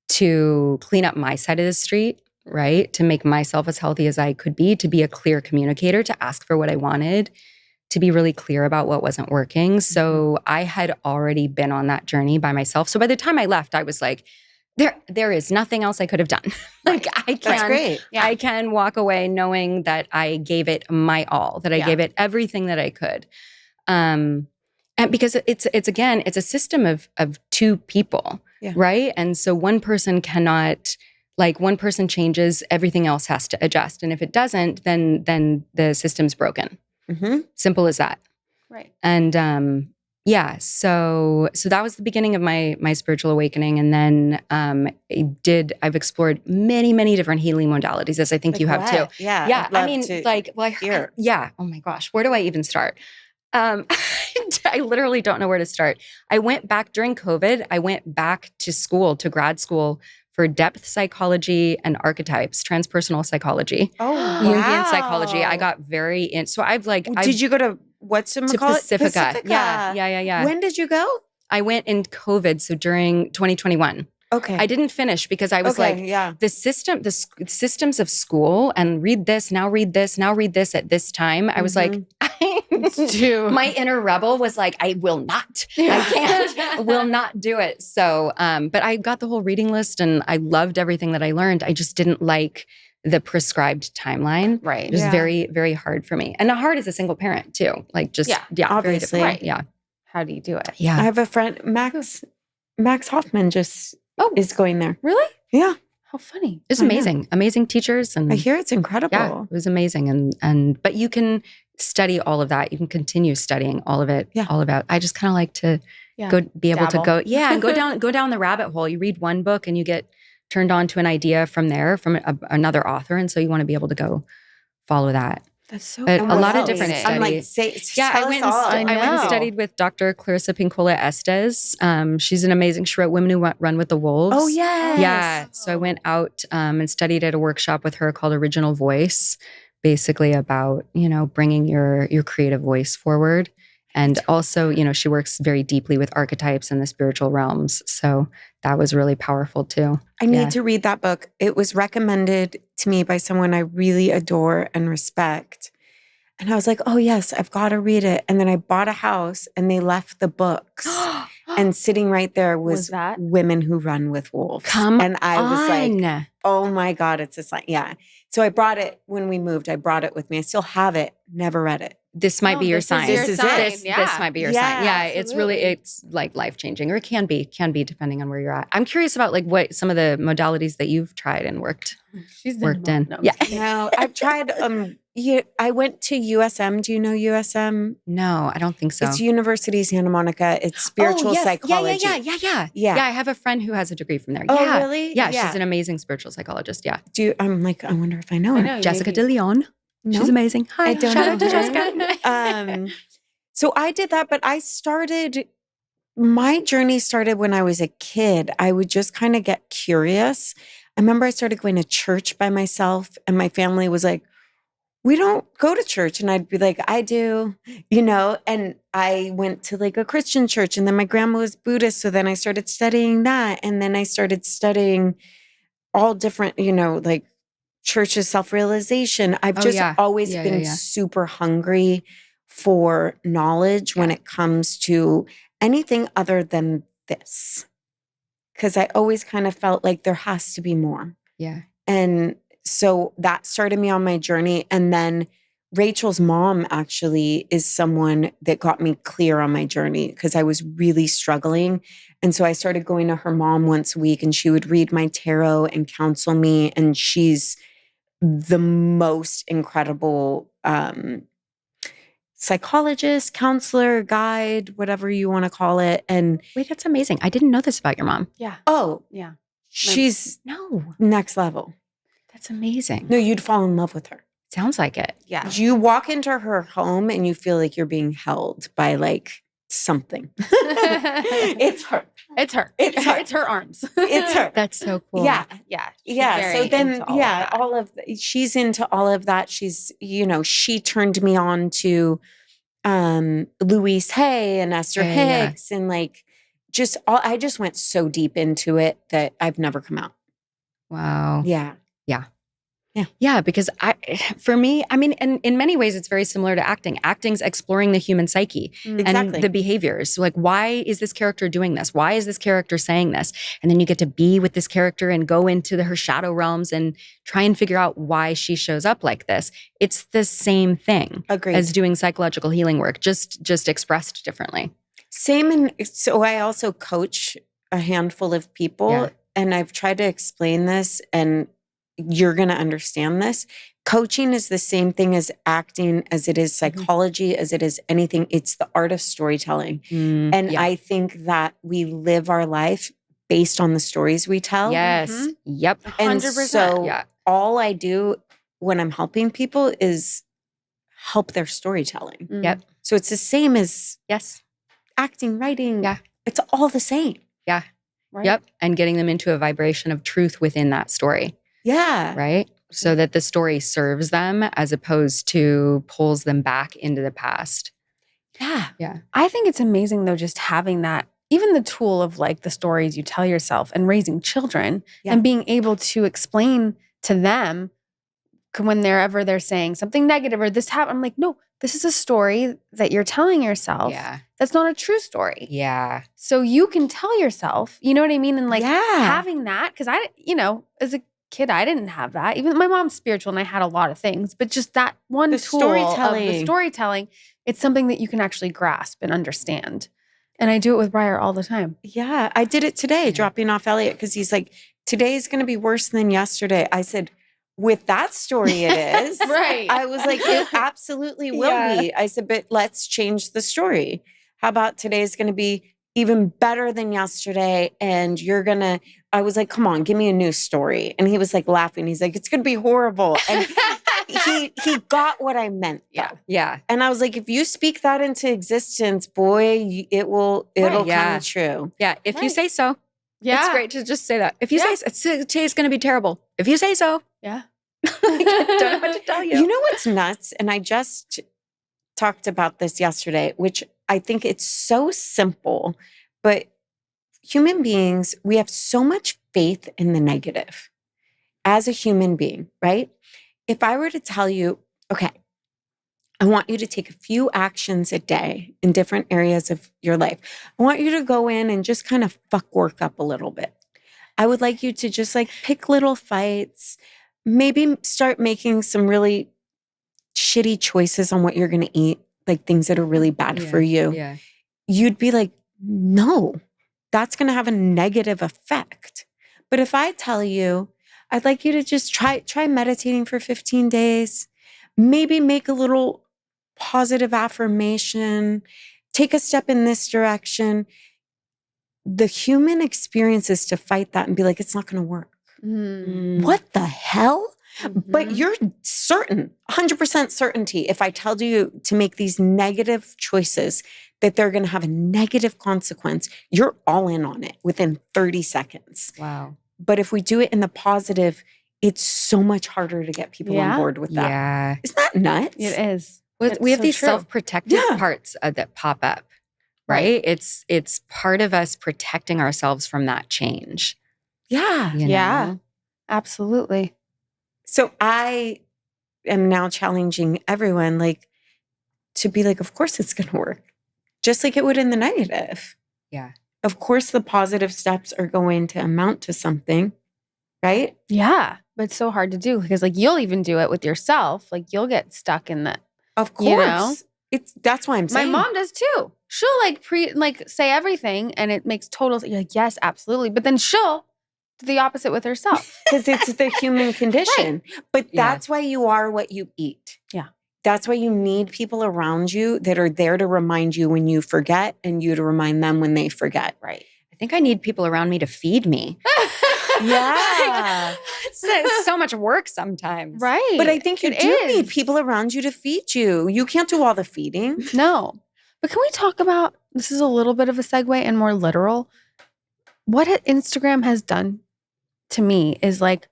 to clean up my side of the street, right? To make myself as healthy as I could be, to be a clear communicator, to ask for what I wanted, to be really clear about what wasn't working. So I had already been on that journey by myself. So by the time I left, I was like, there is nothing else I could have done. Like
That's great.
Yeah.
I can walk away knowing that I gave it my all, that I gave it everything that I could. And because it's a system of two people, right? And so one person cannot, like one person changes, everything else has to adjust. And if it doesn't, then the system's broken.
Mm-hmm.
Simple as that.
Right.
And so that was the beginning of my spiritual awakening. And then I've explored many, many different healing modalities, as I think
Like
you have
what?
too.
Yeah.
Yeah.
I'd love
I mean,
to
like, well,
hear.
yeah. Oh my gosh. Where do I even start? I literally don't know where to start. I went back during COVID. I went back to grad school for depth psychology and archetypes, transpersonal psychology.
Oh, wow.
Jungian psychology. I got very in. So
Did you go to what's it
to
called?
Pacifica. Yeah.
When did you go?
I went in COVID, so during 2021.
Okay.
I didn't finish because I was the systems of school and read this, now read this, now read this at this time. I was like, my inner rebel was like, I will not. I can't. Will not do it. So, but I got the whole reading list and I loved everything that I learned. I just didn't like the prescribed timeline.
Right.
It was very, very hard for me. And hard as a single parent too. Like just,
obviously.
Very different. Yeah.
How do you do it?
Yeah.
I have a friend, Max Hoffman is going there.
Really?
Yeah.
How funny.
It's amazing. Amazing teachers. And
I hear it's incredible.
yeah, it was amazing. But you can study all of that. You can continue studying all of it.
Yeah.
All about, I just kind of like to be able to go, and go down the rabbit hole. You read one book and you get turned on to an idea from another author. And so you want to be able to go follow that.
That's so
But
cool.
a lot of different studies.
I'm like,
I went and studied with Dr. Clarissa Pinkola Estes. She's an amazing, she wrote Women Who Run with the Wolves.
Oh, yes.
Yeah. So I went out and studied at a workshop with her called Original Voice, basically about, bringing your creative voice forward. And also, she works very deeply with archetypes in the spiritual realms. So that was really powerful too.
I need to read that book. It was recommended to me by someone I really adore and respect. And I was like, oh yes, I've got to read it. And then I bought a house and they left the books. And sitting right there was
that?
Women Who Run with Wolves.
Come
and I was like,
on.
oh my God, it's a sign. Yeah. So I brought it when we moved. I brought it with me. I still have it. Never read it.
This might
Oh,
be your
this is
sign.
your
This is
sign.
it.
This
Yeah.
might be your
Yeah,
sign. Yeah, it's really,
absolutely.
it's like life-changing, or it can be depending on where you're at. I'm curious about like what some of the modalities that you've tried and worked
She's done them all.
in.
No, I'm
Yeah.
just kidding.
No, I've tried. I went to USM. Do you know USM?
No, I don't think so.
It's University of Santa Monica. It's spiritual psychology.
Yeah. I have a friend who has a degree from there.
Oh,
yeah.
really?
Yeah, she's an amazing spiritual psychologist. Yeah.
I'm like, I wonder if I know her.
I know.
Jessica
maybe.
De Leon.
No?
She's amazing. Hi.
I don't
Shout
know
out to
her.
Jessica.
So I did that, but my journey started when I was a kid. I would just kind of get curious. I remember I started going to church by myself, and my family was like, we don't go to church. And I'd be like, I do, and I went to like a Christian church, and then my grandma was Buddhist. So then I started studying that. And then I started studying all different, like church's self-realization. I've just always been super hungry for knowledge when it comes to anything other than this. Because I always kind of felt like there has to be more.
Yeah.
And so that started me on my journey. And then Rachel's mom actually is someone that got me clear on my journey because I was really struggling. And so I started going to her mom once a week, and she would read my tarot and counsel me. And she's the most incredible psychologist, counselor, guide, whatever you want to call it. And
wait, that's amazing. I didn't know this about your mom.
Yeah.
oh,
Yeah.
she's
No.
next level.
That's amazing.
No, you'd fall in love with her.
Sounds like it.
Yeah.
You walk into her home and you feel like you're being held by like something. It's her.
It's her.
It's her.
It's her arms.
It's her.
That's so cool.
Yeah.
Yeah.
Yeah.
very
So then,
into all of that.
she's into all of that. She's, she turned me on to Louise Hay and Esther Hicks and like I just went so deep into it that I've never come out.
Wow.
Yeah.
Yeah, because for me, I mean, and in many ways, it's very similar to acting. Acting's exploring the human psyche
Exactly.
and the behaviors. Like, why is this character doing this? Why is this character saying this? And then you get to be with this character and go into her shadow realms and try and figure out why she shows up like this. It's the same thing
Agreed.
as doing psychological healing work, just expressed differently.
Same. So I also coach a handful of people, and I've tried to explain this, and you're going to understand this. Coaching is the same thing as acting, as it is psychology, as it is anything. It's the art of storytelling. And I think that we live our life based on the stories we tell.
Yes. Yep.
100%.
And so all I do when I'm helping people is help their storytelling.
Yep.
So it's the same as
Yes.
acting, writing.
Yeah.
It's all the same.
Yeah.
Right.
Yep. And getting them into a vibration of truth within that story.
Yeah.
Right. So that the story serves them as opposed to pulls them back into the past.
Yeah.
Yeah.
I think it's amazing though, just having that, even the tool of like the stories you tell yourself and raising children and being able to explain to them whenever they're saying something negative or this happened. I'm like, no, this is a story that you're telling yourself.
Yeah.
That's not a true story.
Yeah.
So you can tell yourself, you know what I mean? And like having that, because as a kid, I didn't have that. Even my mom's spiritual and I had a lot of things, but just that one tool of the storytelling, it's something that you can actually grasp and understand. And I do it with Briar all the time.
Yeah. I did it today, dropping off Elliot, because he's like, today's going to be worse than yesterday. I said, with that story, it is.
Right.
I was like, it absolutely will be. I said, but let's change the story. How about today's going to be even better than yesterday? And I was like, come on, give me a new story. And he was like laughing. He's like, it's going to be horrible. And he got what I meant.
Yeah. Yeah.
And I was like, if you speak that into existence, boy, it'll come true.
Yeah. If you say so.
Yeah.
It's great to just say that. If you say so, today's going to be terrible. If you say so.
Yeah.
I don't know what to tell you.
You know what's nuts? And I just talked about this yesterday, which I think it's so simple, but human beings, we have so much faith in the negative as a human being, right? If I were to tell you, okay, I want you to take a few actions a day in different areas of your life. I want you to go in and just kind of fuck work up a little bit. I would like you to just like pick little fights, maybe start making some really shitty choices on what you're going to eat, like things that are really bad for you.
Yeah.
You'd be like, no, that's going to have a negative effect. But if I tell you, I'd like you to just try meditating for 15 days, maybe make a little positive affirmation, take a step in this direction. The human experience is to fight that and be like, it's not going to work. What the hell? But you're certain, 100% certainty, if I tell you to make these negative choices, that they're going to have a negative consequence, you're all in on it within 30 seconds.
Wow.
But if we do it in the positive, it's so much harder to get people on board with that.
Yeah.
Isn't that nuts?
It is.
We have
so
these
true.
self-protective parts that pop up, right? It's part of us protecting ourselves from that change.
Yeah.
you
Yeah.
know?
Absolutely.
So I am now challenging everyone, like, to be like, of course it's going to work. Just like it would in the negative.
Yeah.
Of course the positive steps are going to amount to something, right?
Yeah. But it's so hard to do because like you'll even do it with yourself. Like you'll get stuck in the
Of course.
You know?
That's why I'm
My
saying.
mom does too. She'll like say everything and it makes total you're like, yes, absolutely. But then she'll do the opposite with herself.
Because it's the human condition. But
Yeah.
that's why you are what you eat.
Yeah.
That's why you need people around you that are there to remind you when you forget and you to remind them when they forget.
Right.
I think I need people around me to feed me.
Yeah.
It's so much work sometimes.
Right.
But I think you
It
do need
is.
people around you to feed you. You can't do all the feeding.
No. But can we talk about this is a little bit of a segue and more literal. What Instagram has done to me is like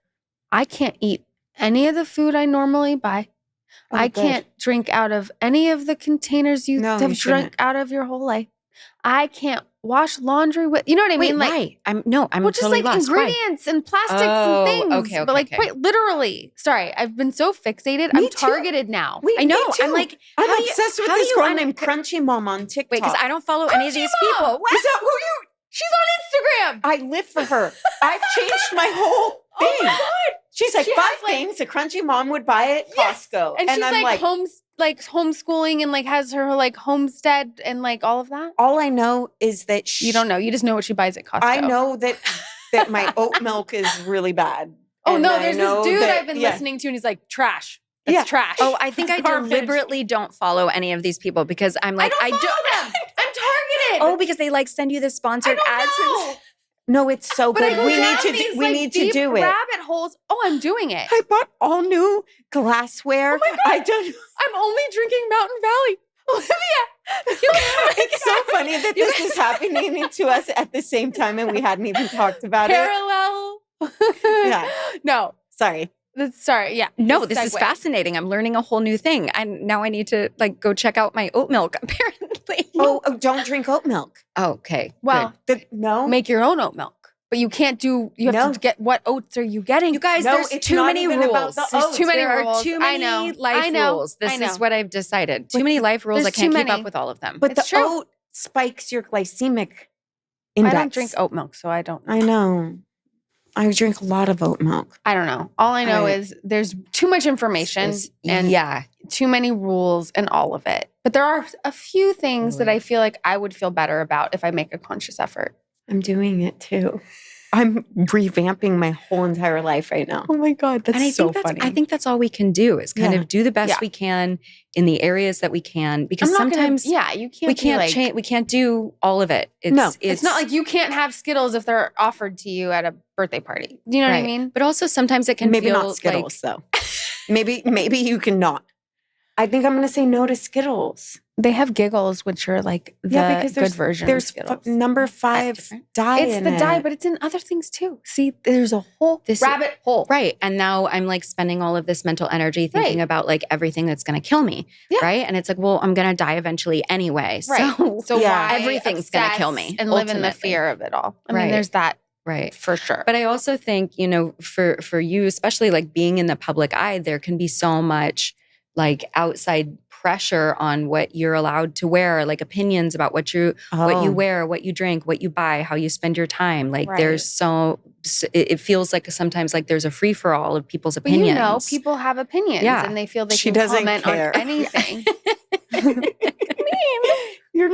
I can't eat any of the food I normally buy.
Oh,
I
good.
can't drink out of any of the containers you
No,
have
you
drunk
shouldn't.
out of your whole life. I can't wash laundry with, you know what I
Wait,
mean? Like,
why? I'm
well, just
totally
like
lost. Why?
ingredients and plastics
Oh,
and things.
okay,
but like
okay.
quite literally. Sorry, I've been so fixated.
Me
I'm
too.
targeted now.
Wait,
I know.
me too.
I'm like,
I'm
how do you-
obsessed with
how do
this
you
girl
un-
named Crunchy Mom on TikTok.
Wait, because I don't follow any of these people.
Mom!
Is that who you?
She's on Instagram.
I live for her. I've changed my whole thing.
Oh my God.
She's like,
She
5
has, like-
things a Crunchy Mom would buy at
Yes.
Costco.
And she's
I'm
like homeschooling and like has her like homestead and like all of that.
all I know is that
You don't know. You just know what she buys at Costco.
I know that my oat milk is really bad.
Oh
And
no,
I
there's
know
this dude
that-
I've been
yeah.
listening to and he's like, trash. That's
Yeah.
trash.
Oh, I think I
Garbage.
deliberately don't follow any of these people because I'm like,
I don't follow them. I'm targeted.
Oh, because they like send you the
I
sponsored
don't
ads.
know.
No, it's so
But I
good.
go
We
down
need to
these,
do, we
like,
need to
deep
do it.
rabbit holes. Oh, I'm doing it.
I bought all new glassware.
Oh my God.
I don't.
I'm only drinking Mountain Valley. Olivia, you
It's so funny that this is happening to us at the same time and we hadn't even talked about it.
parallel.
Yeah.
No.
Sorry.
Sorry. Yeah.
No, this is
segue.
fascinating. I'm learning a whole new thing. And now I need to like go check out my oat milk, apparently.
Oh, don't drink oat milk.
Okay.
Well,
No.
make your own oat milk, but you can't do. You have
No.
to get what oats are you getting?
You guys,
No,
there's
it's
too
not
many
even about
rules.
the
There's
oats.
too many
There are
rules. Too
I
many
know.
life
I know.
rules. This
I know.
is what I've decided. Too many life rules.
There's
I can't
too
keep
many.
up with all of them.
But
It's
the
true.
oat spikes your glycemic index.
I don't drink oat milk, so I don't.
I know. I drink a lot of oat milk.
I don't know. All I know
I-
is there's too much information and
yeah.
too many rules and all of it. But there are a few things that I feel like I would feel better about if I make a conscious effort.
I'm doing it too. I'm revamping my whole entire life right now.
Oh my God, that's
And I
so
think that's,
funny.
I think that's all we can do is kind
Yeah.
of do the best
Yeah.
we can in the areas that we can because
I'm not
sometimes
gonna, you can't.
we
be
can't
like,
change. We can't do all of it.
No.
It's not like you can't have Skittles if they're offered to you at a birthday party. Do you know what I
Right.
mean?
But also sometimes it can
Maybe
feel
not Skittles though. maybe you can not. I think I'm going to say no to Skittles.
They have Giggles, which are like the
Yeah, because
good version of
There's
Skittles.
number 5
different.
dye
It's
in
the dye,
it.
but it's in other things too. See, there's a whole
This-
rabbit hole.
right. And now I'm like spending all of this mental energy thinking
Right.
about like everything that's going to kill me.
Yeah.
Right. And it's like, well, I'm going to die eventually anyway.
Right.
So,
So
Yeah.
why
Everything's gonna kill
obsess
me,
and live in the
ultimately.
fear of it all. I
Right.
mean, there's that
right.
for sure.
But I also think, you know, for you, especially like being in the public eye, there can be so much like outside pressure on what you're allowed to wear, like opinions about what you wear, what you drink, what you buy, how you spend your time. Like there's it feels like sometimes like there's a free for all of people's
But you
opinions.
know, people have opinions and they feel they
She
can
doesn't
comment
care.
on anything.
You're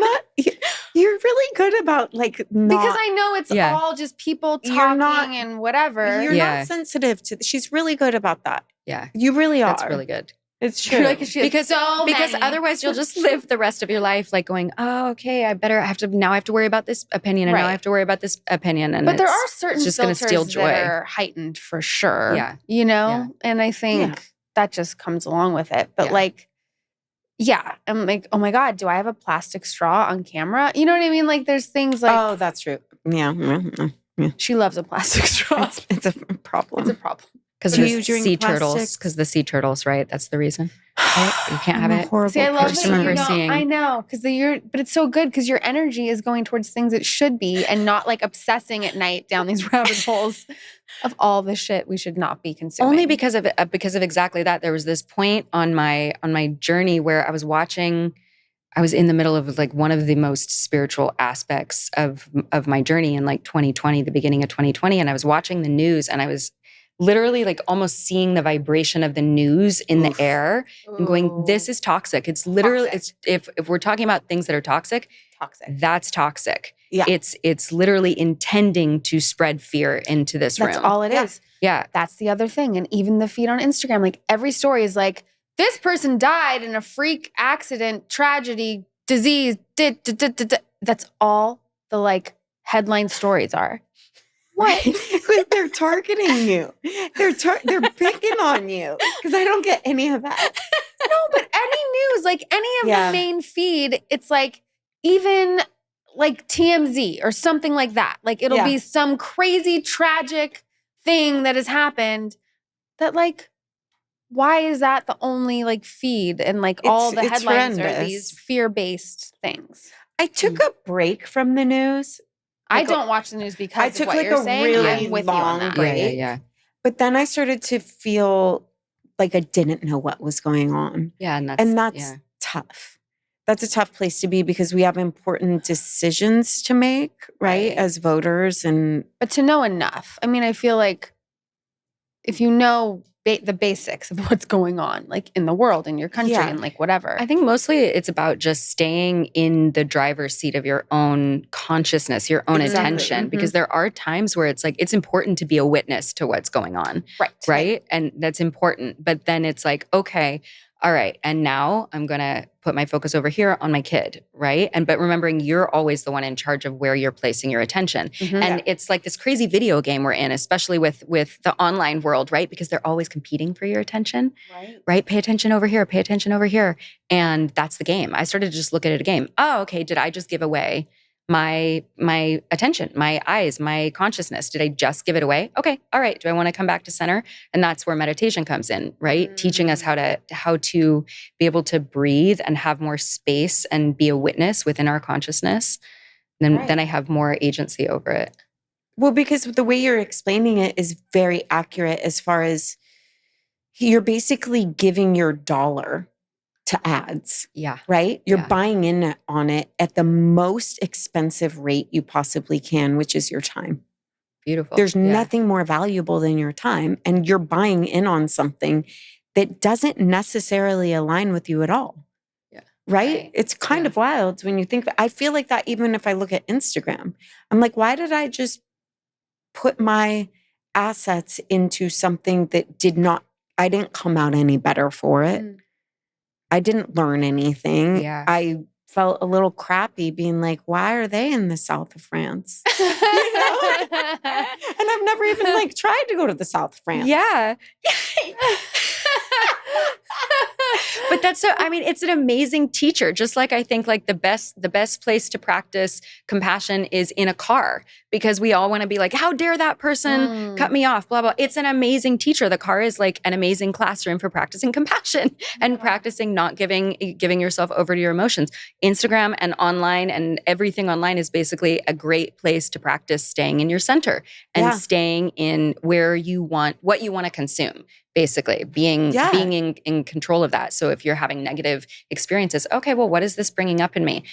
really good about like not.
Because I know it's all just people talking and whatever.
You're not sensitive to. She's really good about that.
Yeah.
You really are.
That's really good.
It's true.
Because otherwise you'll just live the rest of your life like going, oh, okay, I have to worry about this opinion and now I have to worry about this opinion. And
but there are certain
just going to steal joy.
that are heightened for sure.
Yeah.
You know? And I think that just comes along with it. But like, I'm like, oh my God, do I have a plastic straw on camera? You know what I mean? Like there's things like.
Oh, that's true. Yeah.
She loves a plastic straw.
It's a problem.
It's a problem.
Because the sea turtles. Because the sea turtles, right? That's the reason. Right? You can't have it.
See, I love
just
that.
remember seeing.
I know, because but it's so good because your energy is going towards things it should be, and not like obsessing at night down these rabbit holes of all the shit we should not be consuming.
Only because of exactly that. There was this point on my journey where I was watching. I was in the middle of like one of the most spiritual aspects of my journey in like 2020, the beginning of 2020, and I was watching the news, and I was literally like almost seeing the vibration of the news in the air and going, this is toxic. It's literally, if we're talking about things that are toxic, that's toxic.
Yeah.
It's literally intending to spread fear into this room.
That's all it is.
Yeah.
That's the other thing. And even the feed on Instagram, like every story is like, this person died in a freak accident, tragedy, disease, That's all the like headline stories are.
What? They're targeting you. They're picking on you because I don't get any of that.
No, but any news, like any of the main feed, it's like even like TMZ or something like that. Like it'll be some crazy tragic thing that has happened that like, why is that the only like feed and like all the headlines are these fear-based things?
I took a break from the news.
I don't watch the news because
I took
of what
like
you're
a
saying.
really
I'm with
long
you on that.
break.
Yeah.
But then I started to feel like I didn't know what was going on.
Yeah, and
that's tough. That's a tough place to be because we have important decisions to make, right? As voters but
to know enough. I mean, I feel like if you know the basics of what's going on, like in the world, in your country, and like whatever.
I think mostly it's about just staying in the driver's seat of your own consciousness, your own attention, because there are times where it's like, it's important to be a witness to what's going on. Right. And that's important. But then it's like, okay, all right. And now I'm going to put my focus over here on my kid. Right. But remembering you're always the one in charge of where you're placing your attention. And it's like this crazy video game we're in, especially with the online world, right? Because they're always competing for your attention. Right. Pay attention over here. Pay attention over here. And that's the game. I started to just look at it a game. Oh, okay. Did I just give away my attention, my eyes, my consciousness? Did I just give it away? Okay. All right. Do I want to come back to center? And that's where meditation comes in, right? Teaching us how to be able to breathe and have more space and be a witness within our consciousness. Then I have more agency over it.
Well, because the way you're explaining it is very accurate as far as you're basically giving your dollar to ads.
Yeah.
Right? You're buying in on it at the most expensive rate you possibly can, which is your time.
Beautiful.
There's nothing more valuable than your time. And you're buying in on something that doesn't necessarily align with you at all.
Yeah.
Right? It's kind of wild when you think, I feel like that even if I look at Instagram, I'm like, why did I just put my assets into something that I didn't come out any better for it. I didn't learn anything.
Yeah.
I felt a little crappy being like, why are they in the south of France? You know? And I've never even like tried to go to the south of France.
Yeah. But that's it's an amazing teacher. Just like I think like the best place to practice compassion is in a car, because we all want to be like, how dare that person cut me off, blah, blah. It's an amazing teacher. The car is like an amazing classroom for practicing compassion and practicing not giving yourself over to your emotions. Instagram and online and everything online is basically a great place to practice staying in your center and staying in what you want to consume. basically being in control of that. So if you're having negative experiences, okay, well, what is this bringing up in me?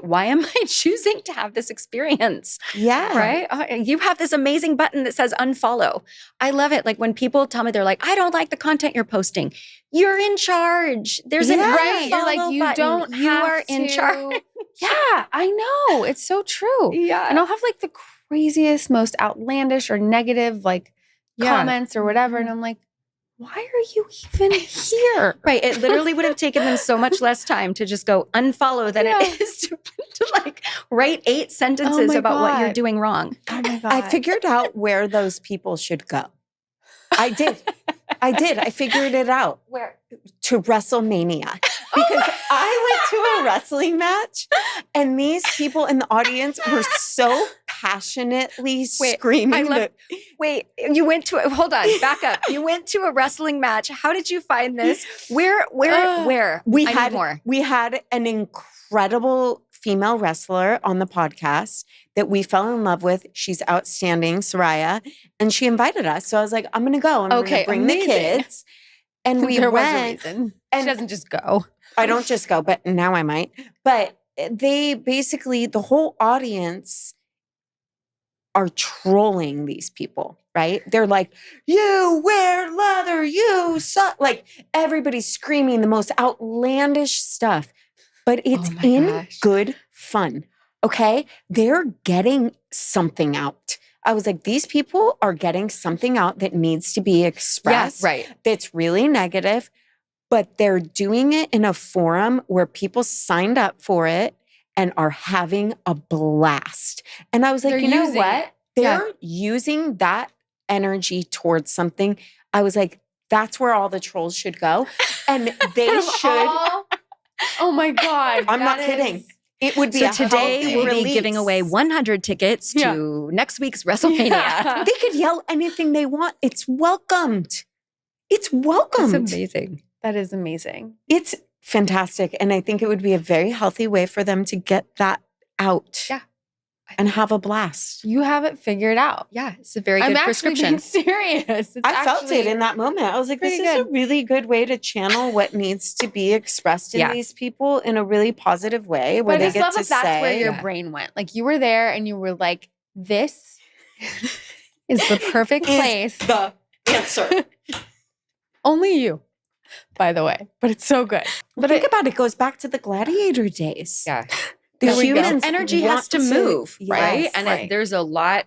Why am I choosing to have this experience?
Yeah.
Right? You have this amazing button that says unfollow. I love it. Like when people tell me, they're like, I don't like the content you're posting. You're in charge. There's an
Right. You're like,
unfollow
you
button.
don't
You
have
are in
to-
charge.
Yeah, I know. It's so true.
Yeah.
And I'll have like the craziest, most outlandish or negative like comments or whatever. And I'm like, why are you even here?
Right. It literally would have taken them so much less time to just go unfollow than it is to like write 8 sentences
my
about what you're
God.
doing wrong.
Oh my God.
I figured out where those people should go. I did. I figured it out.
Where?
To WrestleMania. Because I went to a wrestling match and these people in the audience were so passionately screaming.
Wait, you went to hold on, back up. You went to a wrestling match. How did you find this? Where?
We
I
had
need more.
We had an incredible female wrestler on the podcast that we fell in love with. She's outstanding, Soraya, and she invited us. So I was like, I'm going to go. I'm going to bring the kids. And we
there
went.
was a reason.
And
She doesn't just go.
I don't just go, but now I might. But they basically, the whole audience are trolling these people, right? They're like, you wear leather, you suck. Like everybody's screaming the most outlandish stuff, but it's in good fun, okay? They're getting something out. I was like, these people are getting something out that needs to be expressed.
Yeah, right.
That's really negative. But they're doing it in a forum where people signed up for it and are having a blast. And I was like,
They're
you know
using
what?
it.
They're using that energy towards something. I was like, that's where all the trolls should go. And they should.
Oh my God.
I'm not kidding. It would be
So
a
today
healthy
we'll
release.
be giving away 100 tickets to next week's WrestleMania.
Yeah.
They could yell anything they want. It's welcomed. It's welcomed.
That's amazing.
That is amazing.
It's fantastic. And I think it would be a very healthy way for them to get that out.
Yeah.
And have a blast.
You have it figured out.
Yeah, it's a very good
I'm actually
prescription.
being serious. It's
I felt
actually
it in that moment. I was like, this
pretty
is a
good.
really good way to channel what needs to be expressed in
Yeah.
these people in a really positive way where
But
they
I just
get
love
to
that that's where
say,
your brain went. Like you were there and you were like, this is the perfect
Is
place.
the answer.
Only you, by the way. But it's so good.
But think about it, it goes back to the gladiator days.
Yeah.
The
There we go.
humans
Energy has
want
to move, right?
Yes.
And
right.
there's a lot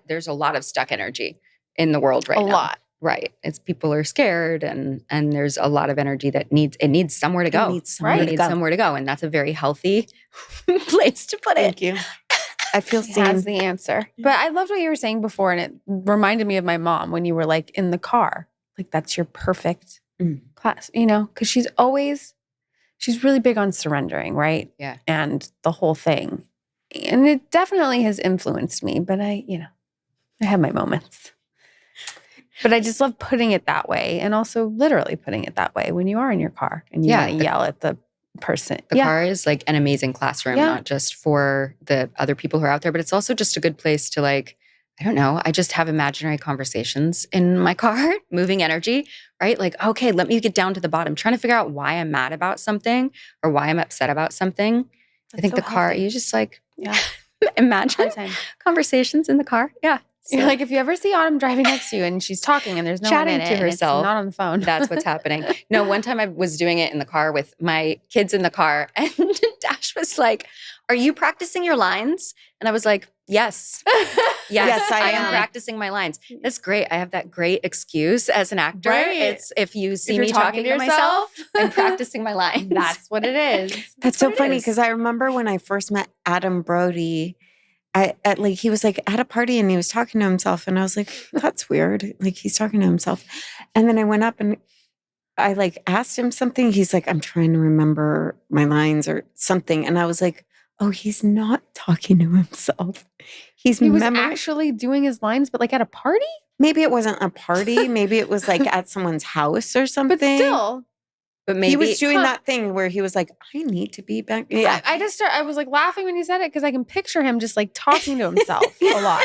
of stuck energy in the world right
A
now.
lot.
Right. It's people are scared and there's a lot of energy that needs somewhere to go.
It needs somewhere
It
to
needs
go.
somewhere to go. And that's a very healthy place to put it.
Thank you. I feel
She has
seen.
the answer. But I loved what you were saying before, and it reminded me of my mom when you were like in the car. Like that's your perfect class, you know, because she's really big on surrendering, right?
Yeah.
And the whole thing. And it definitely has influenced me, but I have my moments. But I just love putting it that way and also literally putting it that way when you are in your car and you want to yell at the person.
The car is like an amazing classroom, not just for the other people who are out there, but it's also just a good place to like, I don't know, I just have imaginary conversations in my car, moving energy, right? Like, okay, let me get down to the bottom, trying to figure out why I'm mad about something or why I'm upset about something. I think
so
the car,
healthy.
you just like
Yeah.
imagine
Hard time.
conversations in the car. Yeah.
You're like, if you ever see Autumn driving next to you and she's talking and there's no
Chatting
one in
to
it and it's
herself.
not on the phone.
That's what's happening. No, one time I was doing it in the car with my kids in the car and Dash was like, are you practicing your lines? And I was like, yes. Yes,
I
I
am.
am practicing my lines. That's great. I have that great excuse as an actor.
Right.
It's if you see
you're
me talking to myself, I'm practicing my lines.
That's what it is.
That's so
what it
funny
is.
because I remember when I first met Adam Brody, he was like at a party and he was talking to himself, and I was like, that's weird. Like he's talking to himself. And then I went up and I like asked him something. He's like, I'm trying to remember my lines or something. And I was like, oh, he's not talking to himself.
He was actually doing his lines, but like at a party?
Maybe it wasn't a party. Maybe it was like at someone's house or something.
But still.
But maybe
He was doing that thing where he was like, I need to be back. Yeah.
I was like laughing when he said it because I can picture him just like talking to himself a lot.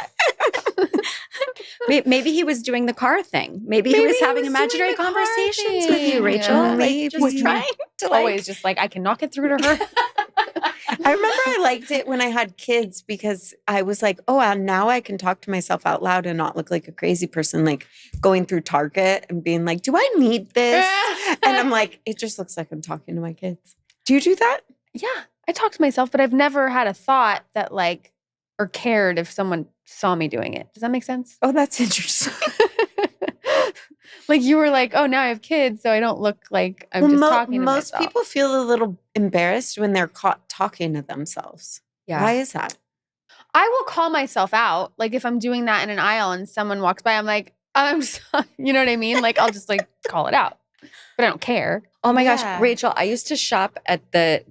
Maybe he was doing the car thing. Maybe he was having imaginary conversations with you, Rachel.
Maybe.
Like, just trying to
Always just like, I cannot get through to her.
I remember I liked it when I had kids because I was like, oh, now I can talk to myself out loud and not look like a crazy person, like going through Target and being like, do I need this? And I'm like, it just looks like I'm talking to my kids. Do you do that?
Yeah, I talk to myself, but I've never had a thought that like, or cared if someone saw me doing it. Does that make sense?
Oh, that's interesting.
Like you were like, oh, now I have kids, so I don't look like I'm just talking to
most
myself.
people feel a little embarrassed when they're caught talking to themselves.
Yeah.
Why is that?
I will call myself out. Like if I'm doing that in an aisle and someone walks by, I'm like, I'm sorry. You know what I mean? Like I'll just like call it out, but I don't care.
Oh my
Yeah.
gosh, Rachel, I used to shop at the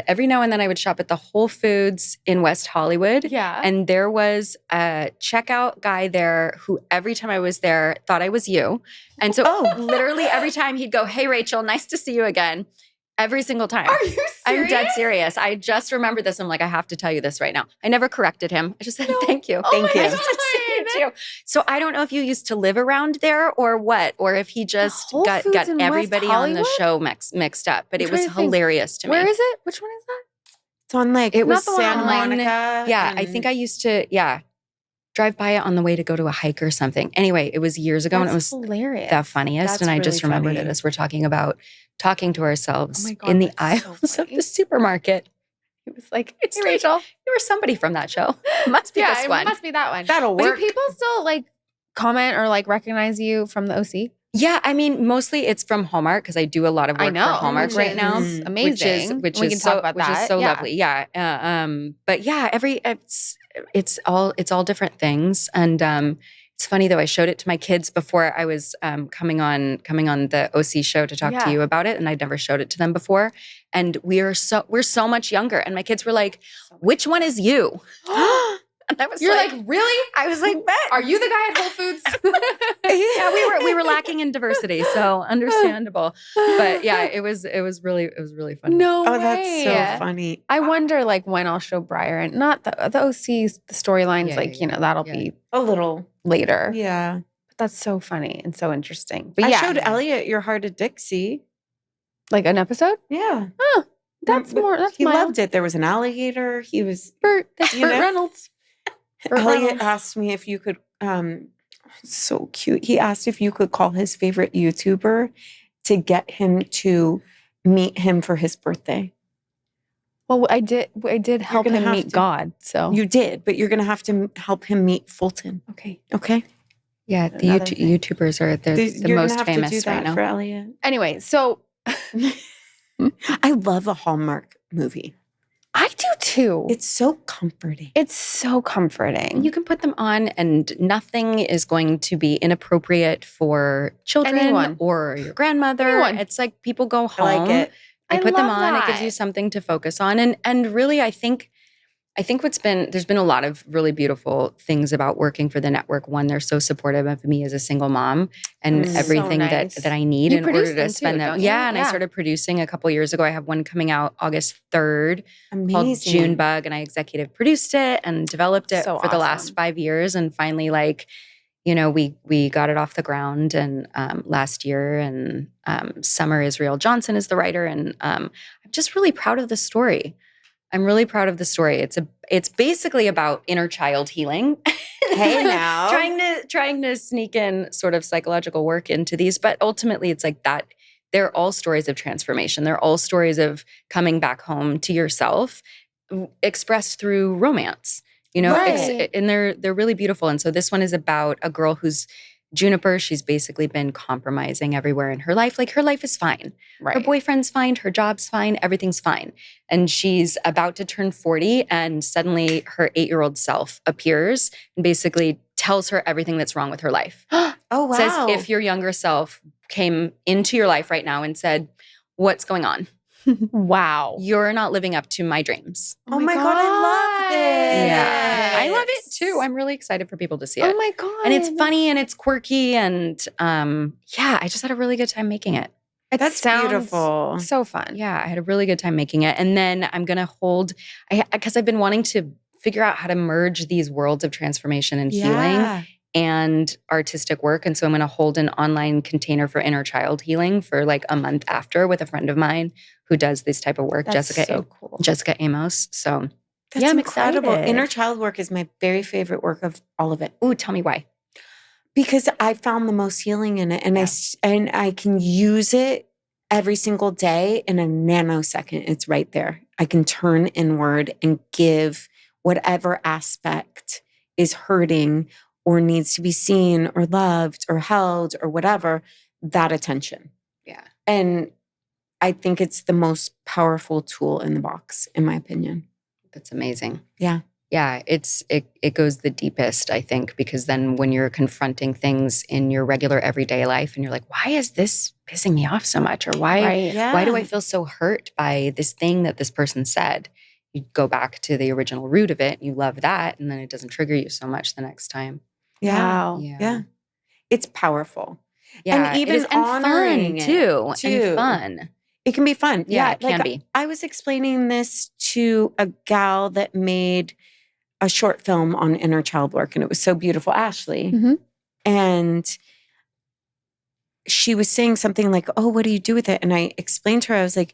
every now and then I would shop at the Whole Foods in West Hollywood.
Yeah.
And there was a checkout guy there who every time I was there thought I was you. And so literally every time he'd go, "Hey Rachel, nice to see you again." Every single time.
Are you serious?
I'm dead serious. I just remembered this. I'm like, I have to tell you this right now. I never corrected him. I just said, thank you.
Oh
Thank
my
you.
I just said, see you too. So I don't know if you used to live around there or what, or if he just
Whole
got
Foods in West
everybody on the
Hollywood?
show mixed up. But
I'm
it was
trying to think.
hilarious to me.
Where is it? Which one is that?
It's on like
It was
the one
Santa
on, like,
Monica.
Yeah, I think I used to, drive by it on the way to go to a hike or something. Anyway, it was years ago and it was
hilarious.
the funniest.
That's
And I
really
just remembered
funny.
it as we're talking about talking to ourselves
Oh my God,
in the
that's so
aisles of
funny.
the supermarket.
It was like,
It's
hey,
like,
Rachel.
You were somebody from that show. Must be
Yeah,
this
it
one.
must be that one.
That'll
But
work.
do people still like comment or like recognize you from the OC?
Yeah, I mean, mostly it's from Hallmark because I do a lot of work
I know.
for Hallmark
which
right now.
is
Mm.
amazing.
Which
we
is
can
so,
talk about
which
that.
is so
Yeah.
lovely. Yeah. But yeah, it's all different things. And it's funny though, I showed it to my kids before I was coming on the OC show to talk to
Yeah.
you about it. And I'd never showed it to them before. And we're so much younger. And my kids were like, which one is you? And I was
You're like, really?
I was like, bet.
Are you the guy at Whole Foods?
Yeah, we were lacking in diversity, so understandable. But yeah, it was really funny.
No
Oh,
way.
that's so funny.
I wonder like when I'll show Briar and not the OC's, the storylines,
Yeah,
like,
yeah,
you know, that'll
yeah.
be
A little.
later.
Yeah.
But that's so funny and so interesting. But
I
yeah,
showed Elliot Your Heart of Dixie.
like an episode?
Yeah.
That's
But
more, that's
he
mild.
loved it. There was an alligator. He was
Burt, that's
You
Burt
know?
Reynolds. Burt
Elliot
Reynolds.
asked me if you could so cute. He asked if you could call his favorite YouTuber to get him to meet him for his birthday.
Well, I did help
gonna
him
have
meet
to.
God. So
You did, but you're going to have to help him meet Fulton.
okay.
Okay?
Yeah, the
Another thing.
YouTubers are the
You're gonna
most
have to
famous
do that
right now.
for Elliot.
Anyway, so
I love a Hallmark movie.
I do too.
It's so comforting.
It's so comforting.
You can put them on, and nothing is going to be inappropriate for children
Anyone.
or your grandmother.
Anyone.
It's like people go
I
home.
like it.
They
I
put them
love
on. It gives
that.
you something to focus on. And really, I think there's been a lot of really beautiful things about working for the network. One, they're so supportive of me as a single mom and
So
everything
nice.
that I need
You
in order
produce
to
them
spend
too,
them.
don't you?
Yeah, and I
Yeah.
started producing a couple years ago. I have one coming out August 3rd called
Amazing.
Junebug, and I executive produced it and developed it
So
for the last
awesome.
5 years. And finally, like, you know, we got it off the ground and last year. And Summer Israel Johnson is the writer, and I'm just really proud of the story. I'm really proud of the story. It's basically about inner child healing.
Hey now.
trying to sneak in sort of psychological work into these, but ultimately it's like that. They're all stories of transformation. They're all stories of coming back home to yourself, expressed through romance. You know,
Right.
and they're really beautiful. And so this one is about a girl who's Juniper. She's basically been compromising everywhere in her life. Like her life is fine.
right.
Her boyfriend's fine, her job's fine, everything's fine. And she's about to turn 40, and suddenly her 8-year-old self appears and basically tells her everything that's wrong with her life.
Oh, wow.
Says if your younger self came into your life right now and said, "What's going on?
Wow.
You're not living up to my dreams."
Oh my God, I love this.
Yeah. I love it too. I'm really excited for people to see it.
Oh my God.
And it's funny and it's quirky, and yeah, I just had a really good time making it.
It
That's
sounds
beautiful.
So fun.
Yeah, I had a really good time making it. And then I'm going to because I've been wanting to figure out how to merge these worlds of transformation and healing
Yeah.
and artistic work. And so I'm going to hold an online container for inner child healing for like a month after with a friend of mine who does this type of work,
That's so cool.
Jessica Amos. So
That's
I'm
incredible.
excited.
Inner child work is my very favorite work of all of it.
Ooh, tell me why.
Because I found the most healing in it, and I can use it every single day in a nanosecond. It's right there. I can turn inward and give whatever aspect is hurting or needs to be seen or loved or held or whatever, that attention.
Yeah.
And I think it's the most powerful tool in the box, in my opinion.
That's amazing.
Yeah.
Yeah, it goes the deepest, I think, because then when you're confronting things in your regular everyday life and you're like, why is this pissing me off so much? Or why do I feel so hurt by this thing that this person said? You go back to the original root of it, you love that, and then it doesn't trigger you so much the next time.
Yeah.
Wow.
Yeah. It's powerful.
Yeah,
and even
it is, and
honoring
fun too.
too.
And fun.
It can be fun.
Yeah, it can be.
I was explaining this to a gal that made a short film on inner child work, and it was so beautiful, Ashley.
Mm-hmm.
And she was saying something like, oh, what do you do with it? And I explained to her, I was like,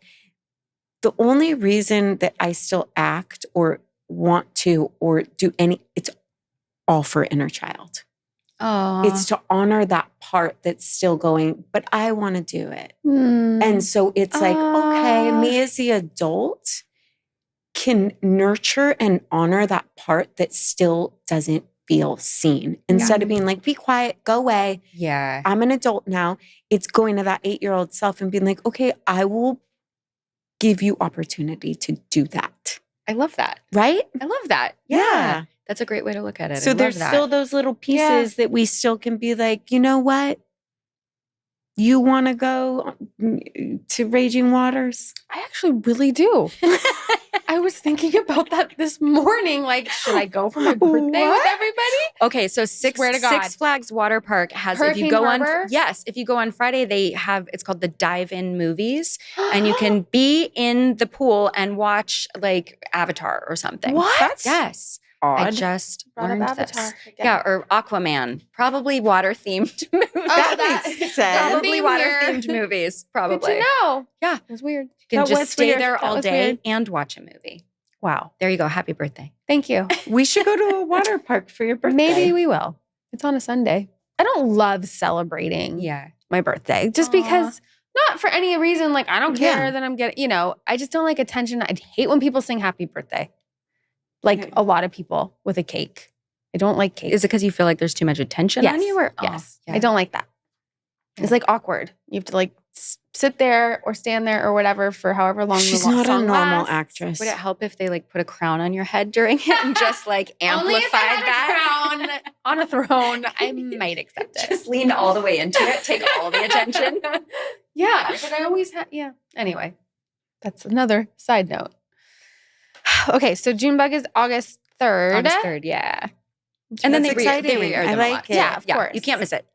the only reason that I still act or want to or do it's all for inner child. It's to honor that part that's still going, but I want to do it. And so it's like, okay, me as the adult can nurture and honor that part that still doesn't feel seen. Instead of being like, be quiet, go away.
Yeah.
I'm an adult now. It's going to that 8-year-old self and being like, okay, I will give you opportunity to do that.
I love that.
Right?
I love that.
Yeah.
That's a great way to look at it.
So there's still those little pieces that we still can be like, you know what? You want to go to Raging Waters?
I actually really do. I was thinking about that this morning. Like, should I go for my birthday with everybody?
Okay, so Six Flags Water Park has,
Hurricane
if you go
Harbor?
if you go on Friday, they have, it's called the Dive-In Movies, and you can be in the pool and watch like Avatar or something.
What?
Yes.
Odd.
I just
Brought up
learned
Avatar
this.
again.
Yeah, or Aquaman. Probably water-themed movies.
That makes sense.
Probably
Theme
water-themed
here.
movies,
Good
probably.
to know.
Yeah.
It was weird.
You can
That
just
was
stay
weird.
there
That
all
was
day
weird.
and watch a movie.
Wow.
There you go. Happy birthday.
Thank you.
We should go to a water park for your birthday.
Maybe we will. It's on a Sunday. I don't love celebrating
Yeah.
my birthday just because, not for any reason. Like, I don't care that I'm getting, I just don't like attention. I hate when people sing happy birthday. Like a lot of people with a cake. I don't like cake.
Is it because you feel like there's too much attention on you? Or?
Yes.
Yeah.
I don't like that. It's like awkward. You have to like sit there or stand there or whatever for however long
She's
the
not a
song
normal
lasts.
actress.
Would it help if they like put a crown on your head during it and just like
Only
amplified
if I had
that?
a crown on a throne, I might accept it.
Just lean all the way into it, take all the attention.
Yeah, but I always have, Anyway, that's another side note. Okay, so Junebug is August 3rd.
August 3rd, yeah. And then
That's
they
exciting.
re-air
I
them
like
a lot.
it.
Yeah, of course.
You can't miss it.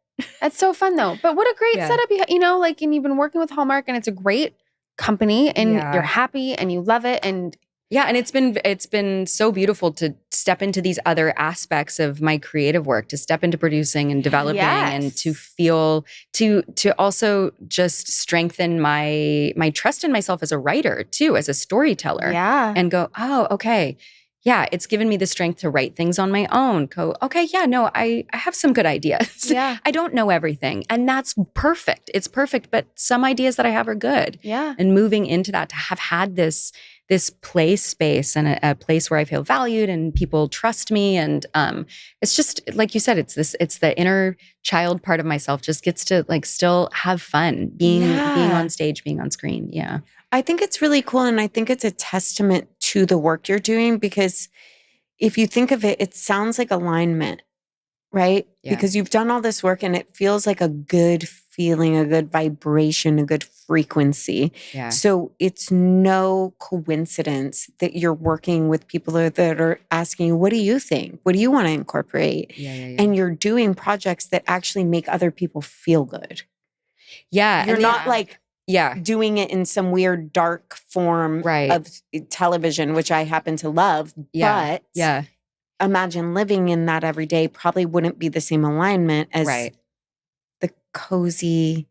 That's so fun though. But what a great
Yeah.
setup, and you've been working with Hallmark and it's a great company and
Yeah.
you're happy and you love it. And
Yeah, and it's been so beautiful to step into these other aspects of my creative work, to step into producing and developing, and to feel to also just strengthen my trust in myself as a writer too, as a storyteller.
yeah.
And go, oh, okay. Yeah, it's given me the strength to write things on my own. Go, okay, yeah, no, I have some good ideas.
Yeah.
I don't know everything. And that's perfect. It's perfect. But some ideas that I have are good.
Yeah.
And moving into that, to have had this play space and a place where I feel valued and people trust me. And it's just, like you said, it's the inner child part of myself just gets to like still have fun being on stage, being on screen. Yeah.
I think it's really cool. And I think it's a testament to the work you're doing, because if you think of it, it sounds like alignment, right?
Yeah.
Because you've done all this work and it feels like a good feeling, a good vibration, a good frequency.
Yeah.
So it's no coincidence that you're working with people that are asking you, what do you think? What do you want to incorporate?
Yeah.
And you're doing projects that actually make other people feel good.
Yeah.
You're not like
yeah.
doing it in some weird dark form
Right.
of television, which I happen to love.
Yeah.
But
Yeah.
imagine living in that every day probably wouldn't be the same alignment as
Right.
the cozy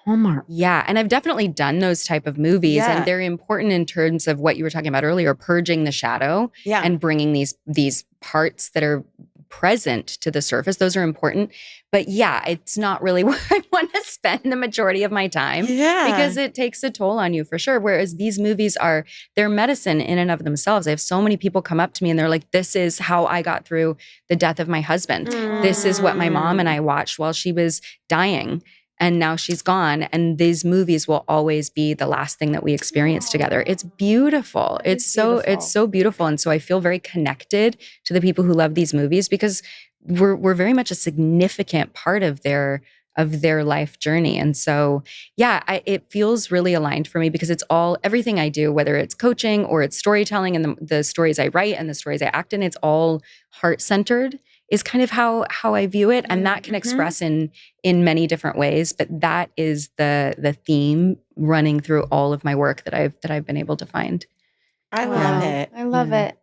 Hallmark.
Yeah. And I've definitely done those type of movies,
Yeah.
and they're important in terms of what you were talking about earlier, purging the shadow
Yeah.
and bringing these parts that are present to the surface. Those are important. But yeah, it's not really where I want to spend the majority of my time.
Yeah.
Because it takes a toll on you for sure. Whereas these movies they're medicine in and of themselves. I have so many people come up to me and they're like, this is how I got through the death of my husband. This is what my mom and I watched while she was dying. And now she's gone. And these movies will always be the last thing that we experience together. It's beautiful. It's so beautiful. And so I feel very connected to the people who love these movies because we're very much a significant part of their life journey. And so, yeah, it feels really aligned for me because it's everything I do, whether it's coaching or it's storytelling and the stories I write and the stories I act in, it's all heart-centered is kind of how I view it. And that can express in many different ways. But that is the theme running through all of my work that I've been able to find.
I love it.
I love it.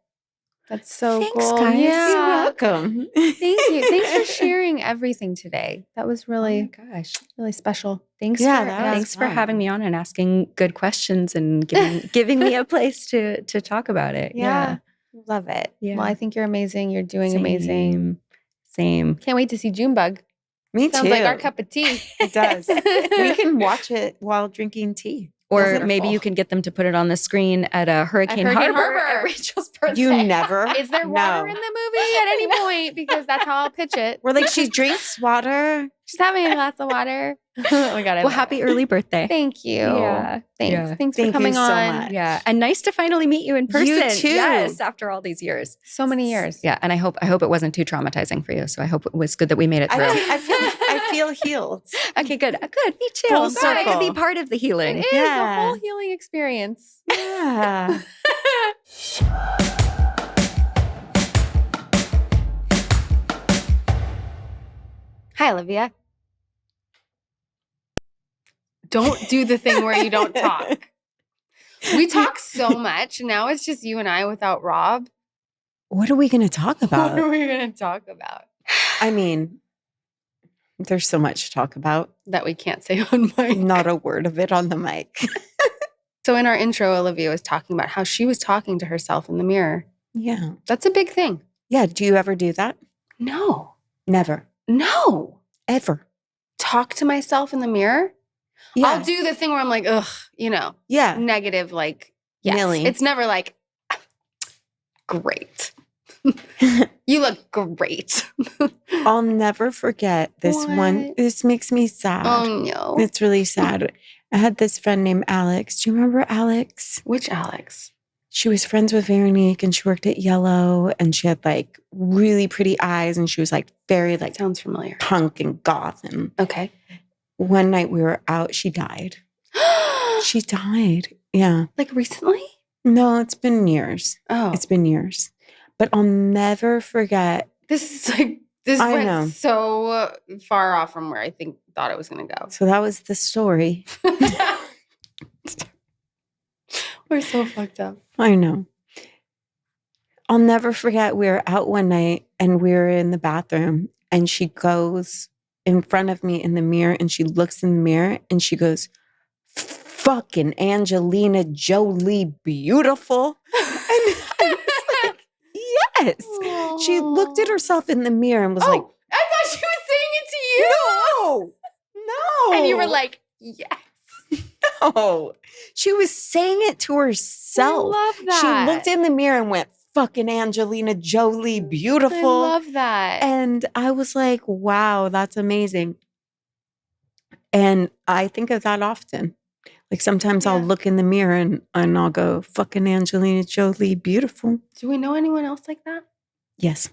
That's so
Thanks,
cool.
guys.
Yeah.
You're welcome.
Thank you. Thanks for sharing everything today. That was really,
Oh my gosh.
really special.
Thanks
Yeah,
for
that was
thanks for
fun.
having me on and asking good questions and giving me a place to talk about it.
Yeah.
Love it.
Yeah.
Well, I think you're amazing. You're doing amazing.
Same.
Can't wait to see Junebug.
Me
Sounds
too.
like our cup of tea.
It does. We can watch it while drinking tea.
Or
Wonderful.
maybe you can get them to put it on the screen at a Hurricane
Hurricane
Harbor
Harbor.
at Rachel's birthday.
You never.
Is there water
No.
in the movie at any point? Because that's how I'll pitch it.
We're like, she drinks water.
She's having a glass of water. Oh my God. I
Well,
love
happy
it.
early birthday.
Thank you.
Yeah.
Thanks.
Yeah.
Thanks for
Thank you
coming
so
on.
much.
Yeah. And nice to finally meet you in person.
You too.
Yes, after all these years.
So many years.
Yeah. And I hope it wasn't too traumatizing for you. So I hope it was good that we made it through.
I feel healed.
Okay, good. Good. Me too.
Full
Glad I could be
circle.
part of the healing.
It is
Yeah.
a whole healing experience.
Yeah.
Hi, Olivia. Don't do the thing where you don't talk. We talk so much. Now it's just you and I without Rob.
What are we going to talk
What are
about?
we going to talk about?
I mean, there's so much to talk about.
That we can't say on mic.
Not a word of it on the mic.
So in our intro, Olivia was talking about how she was talking to herself in the mirror.
Yeah.
That's a big thing.
Yeah. Do you ever do that?
No.
Never.
No.
Ever.
Talk to myself in the miror?
Yeah.
I'll do the thing where I'm like, ugh,
Yeah.
negative, like, yes.
Millie.
It's never like, great. You look great.
I'll never forget this one.
What?
This makes me sad.
Oh, no.
It's really sad. I had this friend named Alex. Do you remember Alex?
Which Alex?
She was friends with Veronique and she worked at Yellow and she had like really pretty eyes and she was like very like
Sounds familiar.
punk and goth. And
Okay.
one night we were out, she died. She died. Yeah.
Like recently?
No, it's been years.
Oh.
It's been years. But I'll never forget.
This went
know.
so far off from where I thought it was going to go.
So that was the story.
We're so fucked up.
I know. I'll never forget. We were out one night and we were in the bathroom and she goes in front of me in the mirror and she looks in the mirror and she goes, fucking Angelina Jolie beautiful. And I was like, yes. She looked at herself in the mirror and was like,
I thought she was saying it to you.
no.
And you were like, yes.
no. She was saying it to herself.
I love that.
She looked in the mirror and went, fucking Angelina Jolie beautiful.
I love that.
And I was like, wow, that's amazing. And I think of that often. Like sometimes I'll
Yeah.
look in the mirror and I'll go, fucking Angelina Jolie beautiful.
Do we know anyone else like that?
Yes.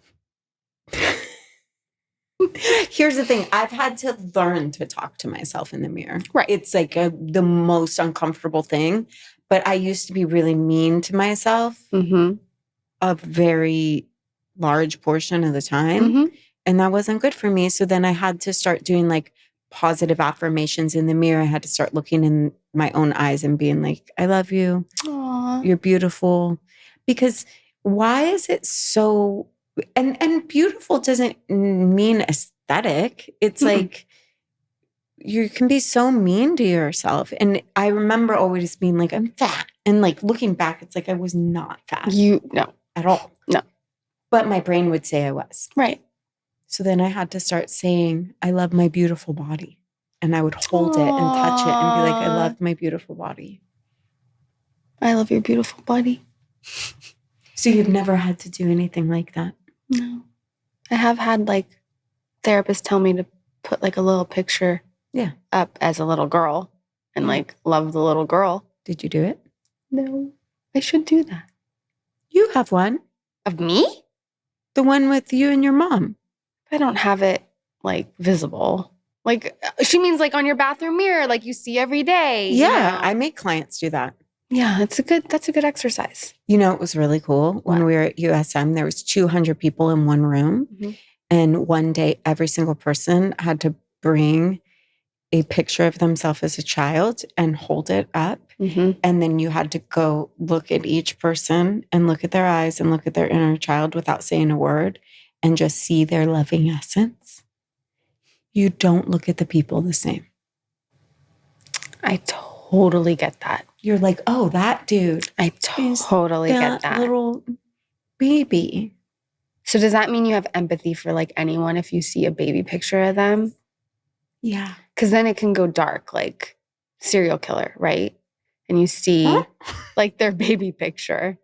Here's the thing. I've had to learn to talk to myself in the mirror.
Right.
It's like the most uncomfortable thing. But I used to be really mean to myself
Mm-hmm.
a very large portion of the time.
Mm-hmm.
And that wasn't good for me. So then I had to start doing like positive affirmations in the mirror. I had to start looking in my own eyes and being like, I love you.
Aww.
You're beautiful. Because why is it so And beautiful doesn't mean aesthetic. It's like you can be so mean to yourself. And I remember always being like, I'm fat. And like looking back, it's like I was not fat.
No.
At all.
No.
But my brain would say I was.
Right.
So then I had to start saying, I love my beautiful body. And I would hold it and touch it and be like, I love my beautiful body.
I love your beautiful body.
So you've never had to do anything like that?
No. I have had like therapists tell me to put like a little picture up as a little girl and like love the little girl.
Did you do it?
No. I should do that.
You have one.
Of me?
The one with you and your mom.
I don't have it like visible. Like she means like on your bathroom mirror, like you see every day.
Yeah,
you know?
I make clients do that.
Yeah, that's a good exercise.
You know, it was really cool. When we were at USM, there was 200 people in one room. Mm-hmm. And one day, every single person had to bring a picture of themselves as a child and hold it up. Mm-hmm. And then you had to go look at each person and look at their eyes and look at their inner child without saying a word and just see their loving essence. You don't look at the people the same.
I totally get that.
You're like, oh, that dude.
I totally get that.
Little baby.
So does that mean you have empathy for like anyone if you see a baby picture of them?
Yeah.
Because then it can go dark, like serial killer, right? And you see like their baby picture.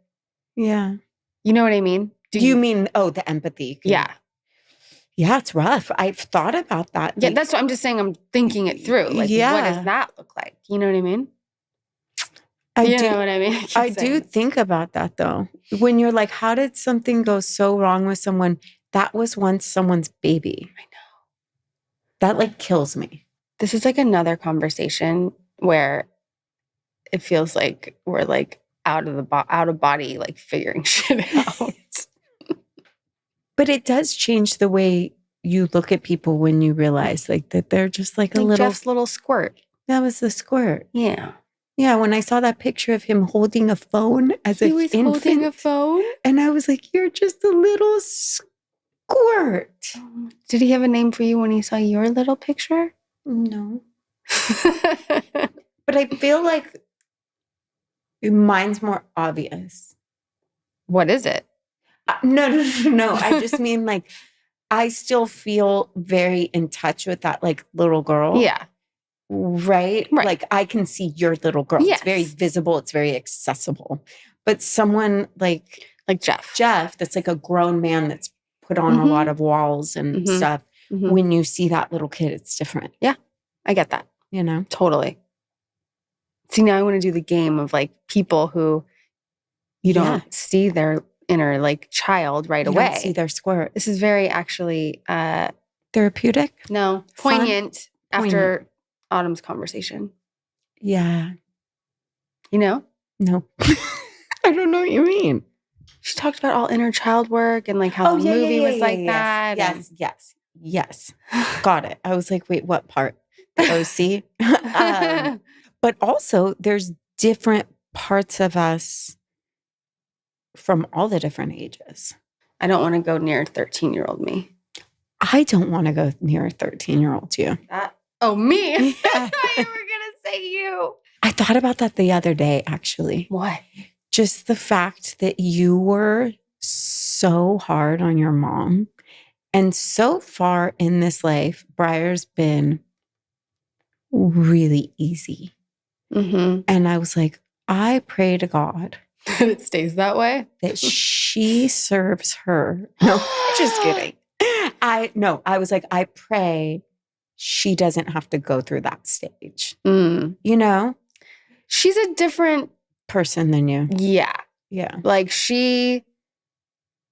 Yeah.
You know what I mean?
Do you mean, the empathy?
Yeah.
Yeah, it's rough. I've thought about that.
Yeah, that's what I'm just saying. I'm thinking it through. Like, what does that look like? You know what I mean? You know what I mean?
I do think about that though. When you're like, how did something go so wrong with someone? That was once someone's baby.
I know.
That like kills me.
This is like another conversation where it feels like we're like out of body, like figuring shit out.
But it does change the way you look at people when you realize like that they're just like a little
Jeff's little squirt.
That was the squirt.
Yeah.
Yeah, when I saw that picture of him holding a phone as an infant. He was holding
a phone?
And I was like, you're just a little squirt.
Did he have a name for you when he saw your little picture?
No. But I feel like mine's more obvious.
What is it?
No. I just mean like, I still feel very in touch with that like little girl.
Yeah.
Right? Like I can see your little girl. Yes. It's very visible. It's very accessible. But someone like Jeff, that's like a grown man that's put on a lot of walls and stuff. Mm-hmm. When you see that little kid, it's different.
Yeah. I get that.
You know?
Totally. See, now I want to do the game of like people who you don't see their inner like child right away.
Don't see their squirt.
This is very actually
therapeutic?
No. Poignant after Autumn's conversation.
Yeah.
You know?
No. I don't know what you mean.
She talked about all inner child work and like how the movie was like that.
Yes. Got it. I was like, wait, what part? The OC? But also there's different parts of us from all the different ages.
I don't want to go near 13-year-old me.
I don't want to go near a 13-year-old you.
Me? I thought you were going to say you.
I thought about that the other day, actually.
What?
Just the fact that you were so hard on your mom. And so far in this life, Briar's been really easy. Mm-hmm. And I was like, I pray to God
that it stays that way.
That she serves her. No, just kidding. I was like, I pray she doesn't have to go through that stage. You know?
She's a different
person than you.
Yeah.
Yeah.
Like she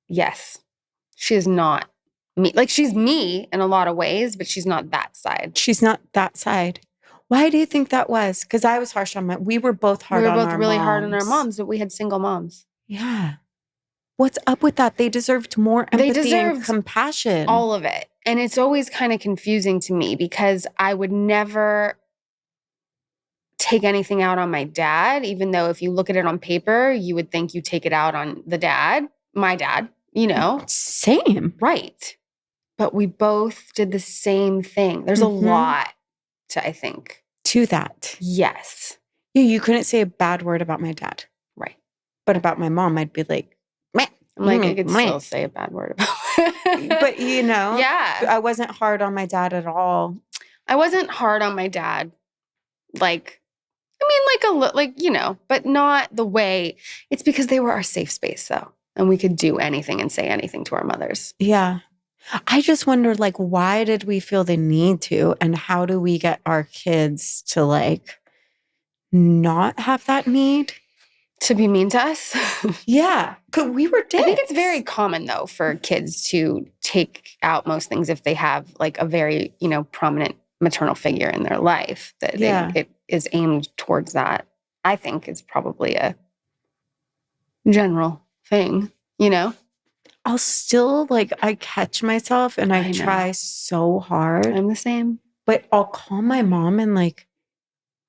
is not me. Like she's me in a lot of ways, but she's not that side.
She's not that side. Why do you think that was? Because I was harsh on we were both hard on our moms. We were both really hard on
our moms, but we had single moms.
Yeah. What's up with that? They deserved more empathy and compassion.
All of it. And it's always kind of confusing to me because I would never take anything out on my dad, even though if you look at it on paper, you would think you take it out on my dad, you know?
Same.
Right. But we both did the same thing. There's a lot to, I think.
To that.
Yes.
Yeah, you couldn't say a bad word about my dad.
Right.
But about my mom, I'd be like, meh.
I'm like, I could still say a bad word about
But, you know,
yeah.
I wasn't hard on my dad at all.
I wasn't hard on my dad. Like, I mean, like, you know, but not the way. It's because they were our safe space, though. And we could do anything and say anything to our mothers.
Yeah. I just wondered, like, why did we feel the need to? And how do we get our kids to, like, not have that need?
To be mean to us?
Yeah. Because we were dicks.
I think it's very common, though, for kids to take out most things if they have, like, a very, you know, prominent maternal figure in their life. That it is aimed towards that. I think is probably a general thing, you know?
I'll still, like, I catch myself and I try so hard.
I'm the same.
But I'll call my mom and, like,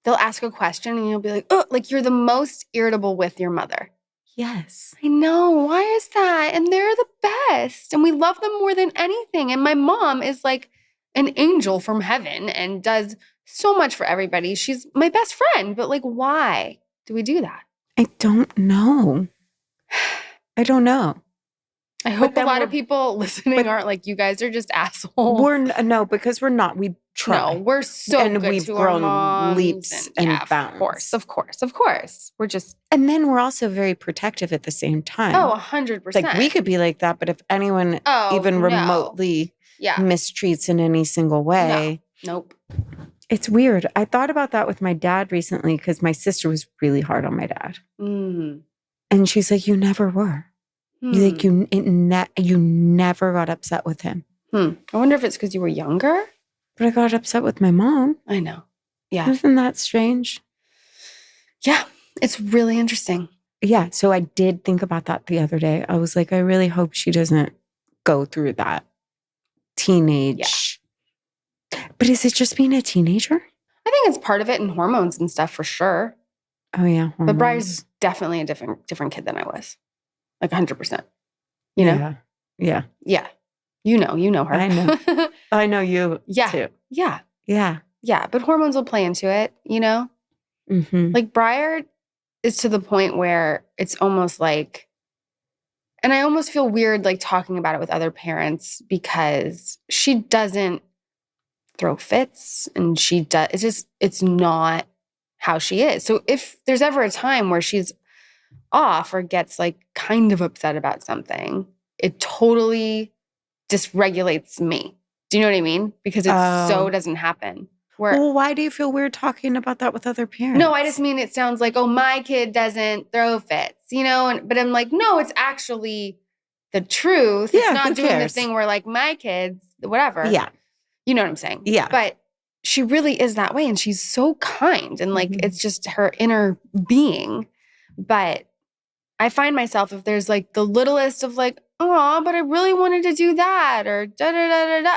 they'll ask a question and you'll be like, oh, like you're the most irritable with your mother.
yes.
I know. Why is that? And they're the best. And we love them more than anything. And my mom is like an angel from heaven and does so much for everybody. She's my best friend. But like, why do we do that?
I don't know. I don't know.
I hope a lot of people listening aren't like, you guys are just assholes.
No, because we're not. We try.
No, we're so
and
good
we've
to
grown
our moms
leaps and bounds.
Of course. We're just.
And then we're also very protective at the same time.
Oh, 100%.
Like we could be like that, but if anyone even remotely mistreats in any single way.
No. Nope. It's
weird. I thought about that with my dad recently because my sister was really hard on my dad.
Mm.
And she's like, you never were. Like you never got upset with him.
I wonder if it's because you were younger.
But I got upset with my mom.
I know. Yeah.
Isn't that strange?
Yeah. It's really interesting.
Yeah. So I did think about that the other day. I was like, I really hope she doesn't go through that teenage. Yeah. But is it just being a teenager?
I think it's part of it and hormones and stuff for sure.
Oh, yeah. Hormones.
But Briar's definitely a different kid than I was. Like 100%. You know?
Yeah.
Yeah. You know her.
I know. I know you too.
Yeah.
Yeah.
Yeah. But hormones will play into it, you know?
Mm-hmm.
Like Briar is to the point where it's almost like, and I almost feel weird like talking about it with other parents because she doesn't throw fits and it's not how she is. So if there's ever a time where she's off or gets like kind of upset about something, it totally dysregulates me. Do you know what I mean? Because it so doesn't happen.
Well, why do you feel weird talking about that with other parents?
No, I just mean it sounds like, oh, my kid doesn't throw fits, you know? But I'm like, no, it's actually the truth.
Yeah,
it's not doing
cares?
the thing where like my kids, whatever.
Yeah.
You know what I'm saying?
Yeah.
But she really is that way. And she's so kind. And like, it's just her inner being. But I find myself, if there's like the littlest of like, oh, but I really wanted to do that or da-da-da-da-da.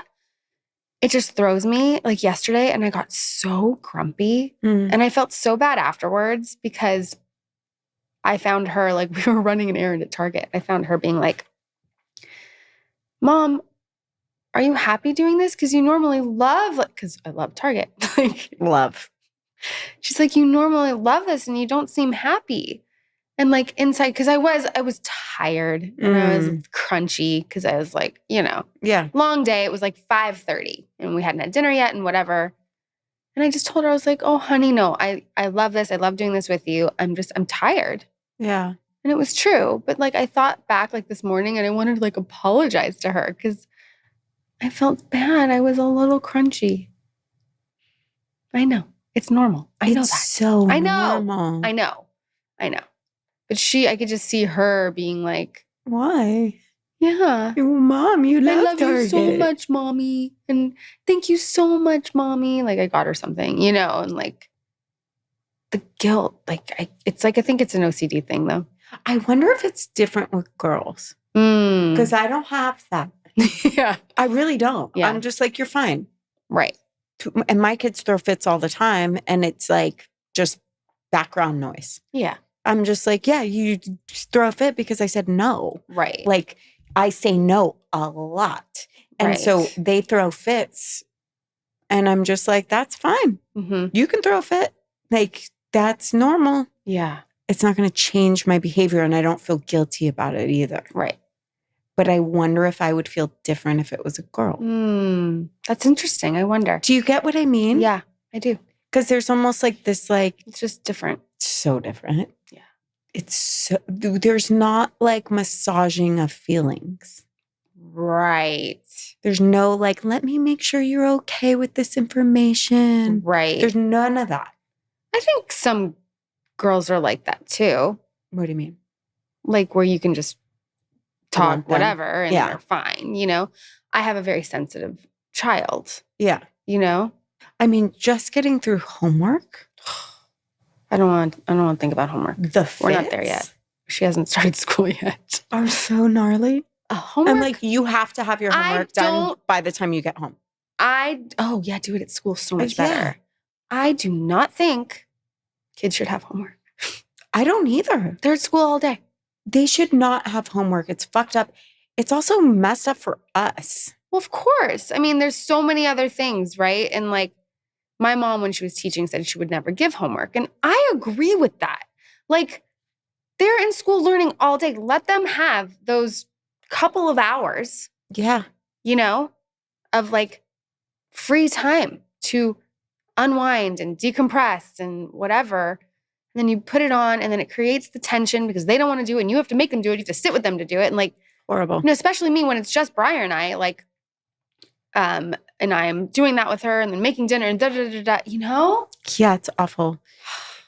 It just throws me like yesterday. And I got so grumpy. And I felt so bad afterwards because I found her, like we were running an errand at Target. I found her being like, Mom, are you happy doing this? Because you normally love, because I love Target. Like
love.
She's like, you normally love this and you don't seem happy. And like inside, because I was tired and I was crunchy because I was like, you know, long day. It was like 5:30 and we hadn't had dinner yet and whatever. And I just told her, I was like, oh, honey, no, I love this. I love doing this with you. I'm tired.
Yeah.
And it was true. But like, I thought back like this morning and I wanted to like apologize to her because I felt bad. I was a little crunchy. I know. It's normal. I know that.
So normal.
I know. But I could just see her being like,
why?
Yeah.
Mom, you love Target.
You so much, Mommy. And thank you so much, Mommy. Like I got her something, you know, and like the guilt, like it's like, I think it's an OCD thing though.
I wonder if it's different with girls. Because I don't have that.
Yeah.
I really don't.
Yeah.
I'm just like, you're fine.
Right.
And my kids throw fits all the time. And it's like just background noise.
Yeah.
I'm just like, yeah, you just throw a fit because I said no.
Right.
Like, I say no a lot. And so
Right.
they throw fits. And I'm just like, that's fine.
Mm-hmm.
You can throw a fit. Like, that's normal.
Yeah.
It's not going to change my behavior. And I don't feel guilty about it either.
Right.
But I wonder if I would feel different if it was a girl.
That's interesting. I wonder.
Do you get what I mean?
Yeah, I do.
Because there's almost like this, like,
It's just different.
so different.
Yeah.
It's so, there's not like massaging of feelings.
Right.
There's no like, let me make sure you're okay with this information.
Right.
There's none of that.
I think some girls are like that too.
What do you mean?
Like where you can just talk
Want them.
whatever and
Yeah.
they're fine, you know? I have a very sensitive child,
Yeah.
you know?
I mean, just getting through homework.
I don't want to think about homework. We're not there
fits
yet. She hasn't started school yet.
Are so gnarly.
Homework?
I'm like, you have to have your homework done by the time you get home.
Oh yeah, do it at school so much
Yeah.
better. I do not think kids should have homework.
I don't either.
They're at school all day.
They should not have homework. It's fucked up. It's also messed up for us.
Well, of course. I mean, there's so many other things, right? And like my mom, when she was teaching, said she would never give homework. And I agree with that. Like they're in school learning all day. Let them have those couple of hours,
Yeah.
you know, of like free time to unwind and decompress and whatever. And then you put it on and then it creates the tension because they don't want to do it and you have to make them do it. You have to sit with them to do it. And like,
Horrible.
you know, especially me when it's just Briar and I, like, and I am doing that with her and then making dinner and you know?
Yeah, it's awful.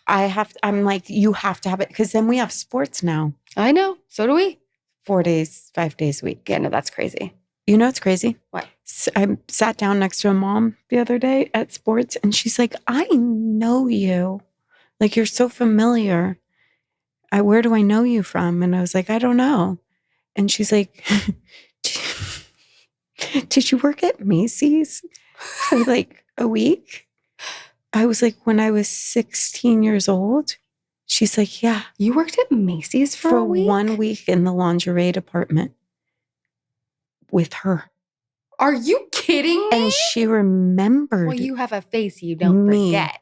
I'm like, you have to have it because then we have sports now.
I know. So do we.
4 days, 5 days a week.
Yeah, no, that's crazy.
You know what's crazy?
What?
I sat down next to a mom the other day at sports and she's like, I know you. Like, you're so familiar. Where do I know you from? And I was like, I don't know. And she's like, did you work at Macy's for like a week? I was like, when I was 16 years old. She's like, yeah.
You worked at Macy's for a week?
1 week in the lingerie department with her.
Are you kidding me?
And she remembered.
Well, you have a face you don't
me.
forget.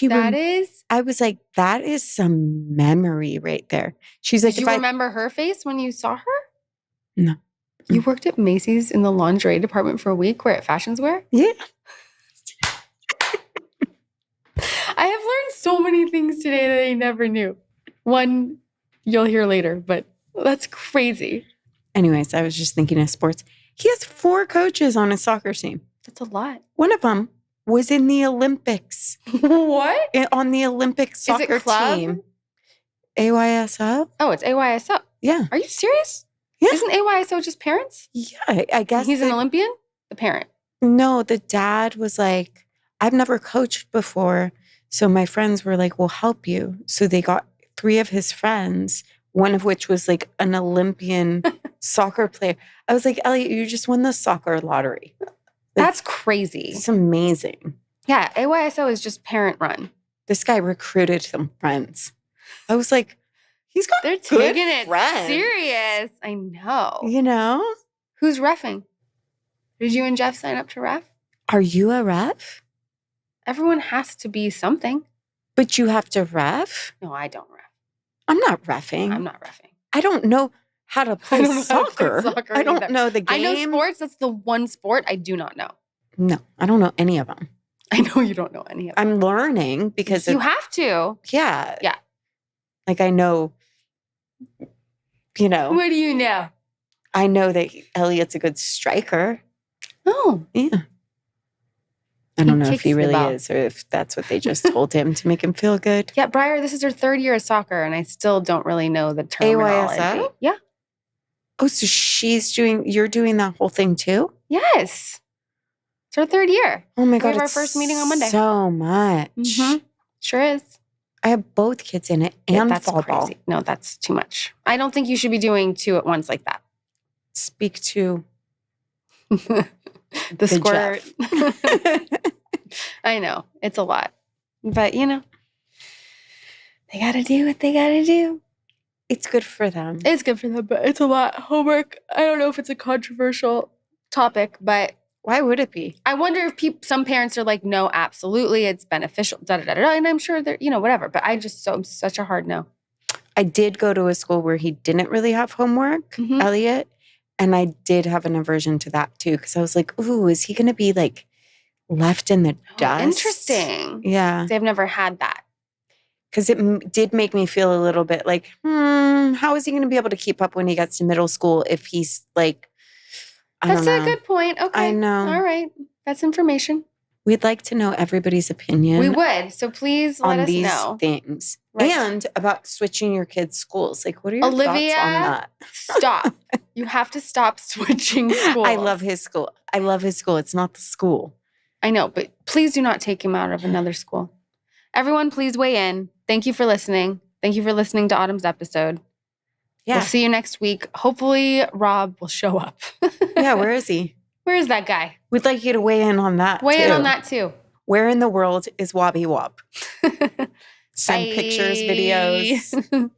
That is. I was like, that is some memory right there. She's like,
did you remember her face when you saw her?
No.
You worked at Macy's in the lingerie department for a week where at Fashions Wear?
Yeah.
I have learned so many things today that I never knew. One you'll hear later, but that's crazy.
Anyways, I was just thinking of sports. He has 4 coaches on his soccer team.
That's a lot.
One of them was in the Olympics.
What?
On the Olympic soccer team. AYSO?
Oh, it's AYSO.
Yeah.
Are you serious?
Yeah.
Isn't AYSO just parents?
Yeah, I guess.
He's an Olympian? The parent.
No, the dad was like, I've never coached before. So my friends were like, we'll help you. So they got 3 of his friends, one of which was like an Olympian soccer player. I was like, Elliot, you just won the soccer lottery. Like,
that's crazy.
It's amazing.
Yeah, AYSO is just parent run.
This guy recruited some friends. I was like, he's got
They're
good
taking it
friends.
serious. I know.
You know?
Who's reffing? Did you and Jeff sign up to ref?
Are you a ref?
Everyone has to be something.
But you have to ref?
No, I don't ref.
I'm not reffing.
I'm not reffing.
I don't know how to play soccer. I don't
either.
know the game.
I know sports. That's the one sport I do not know.
No, I don't know any of them.
I know you don't know any of them.
I'm learning because
you have to.
Yeah.
Yeah.
Like I know, you know.
What do you know?
I know that Elliot's a good striker.
Oh.
Yeah. I don't know if
kicks
he
the
really
ball.
is or if that's what they just told him to make him feel good.
Yeah, Briar, this is her 3rd year of soccer, and I still don't really know the terminology.
AYSO?
Yeah.
Oh, so you're doing that whole thing too?
Yes. It's our 3rd year.
Oh my
We
God.
have our
it's
first meeting on Monday.
So much.
Mhm. Sure is.
I have both kids in it
Yeah,
and
that's
fall ball.
crazy. No, that's too much. I don't think you should be doing 2 at once like that.
Speak to
the squirt.
Jeff.
I know. It's a lot. But, you know, they got to do what they got to do.
It's good for them.
It's good for them, but it's a lot of homework. I don't know if it's a controversial topic, but
Why would it be?
I wonder if some parents are like, no, absolutely, it's beneficial, and I'm sure they're, whatever. But I'm such a hard no.
I did go to a school where he didn't really have homework,
Mhm.
Elliot, and I did have an aversion to that too because I was like, ooh, is he going to be like left in the dust?
Interesting.
Yeah.
I've never had that.
Because it did make me feel a little bit like, how is he going to be able to keep up when he gets to middle school if he's like, I
That's
don't know.
a good point. Okay.
I know.
All right. That's information.
We'd like to know everybody's opinion.
We would. So please let
on
us
these
know.
things.
Right.
And about switching your kids' schools. Like, what are your
Olivia,
thoughts on that?
Stop. You have to stop switching schools.
I love his school. It's not the school.
I know, but please do not take him out of another school. Everyone, please weigh in. Thank you for listening. Thank you for listening to Autumn's episode.
Yeah.
We'll see you next week. Hopefully, Rob will show up.
Yeah, where is he?
Where is that guy?
We'd like you to weigh in on that
Weigh
too.
in on that too.
Where in the world is Wobby Wop? Send
Bye.
pictures, videos.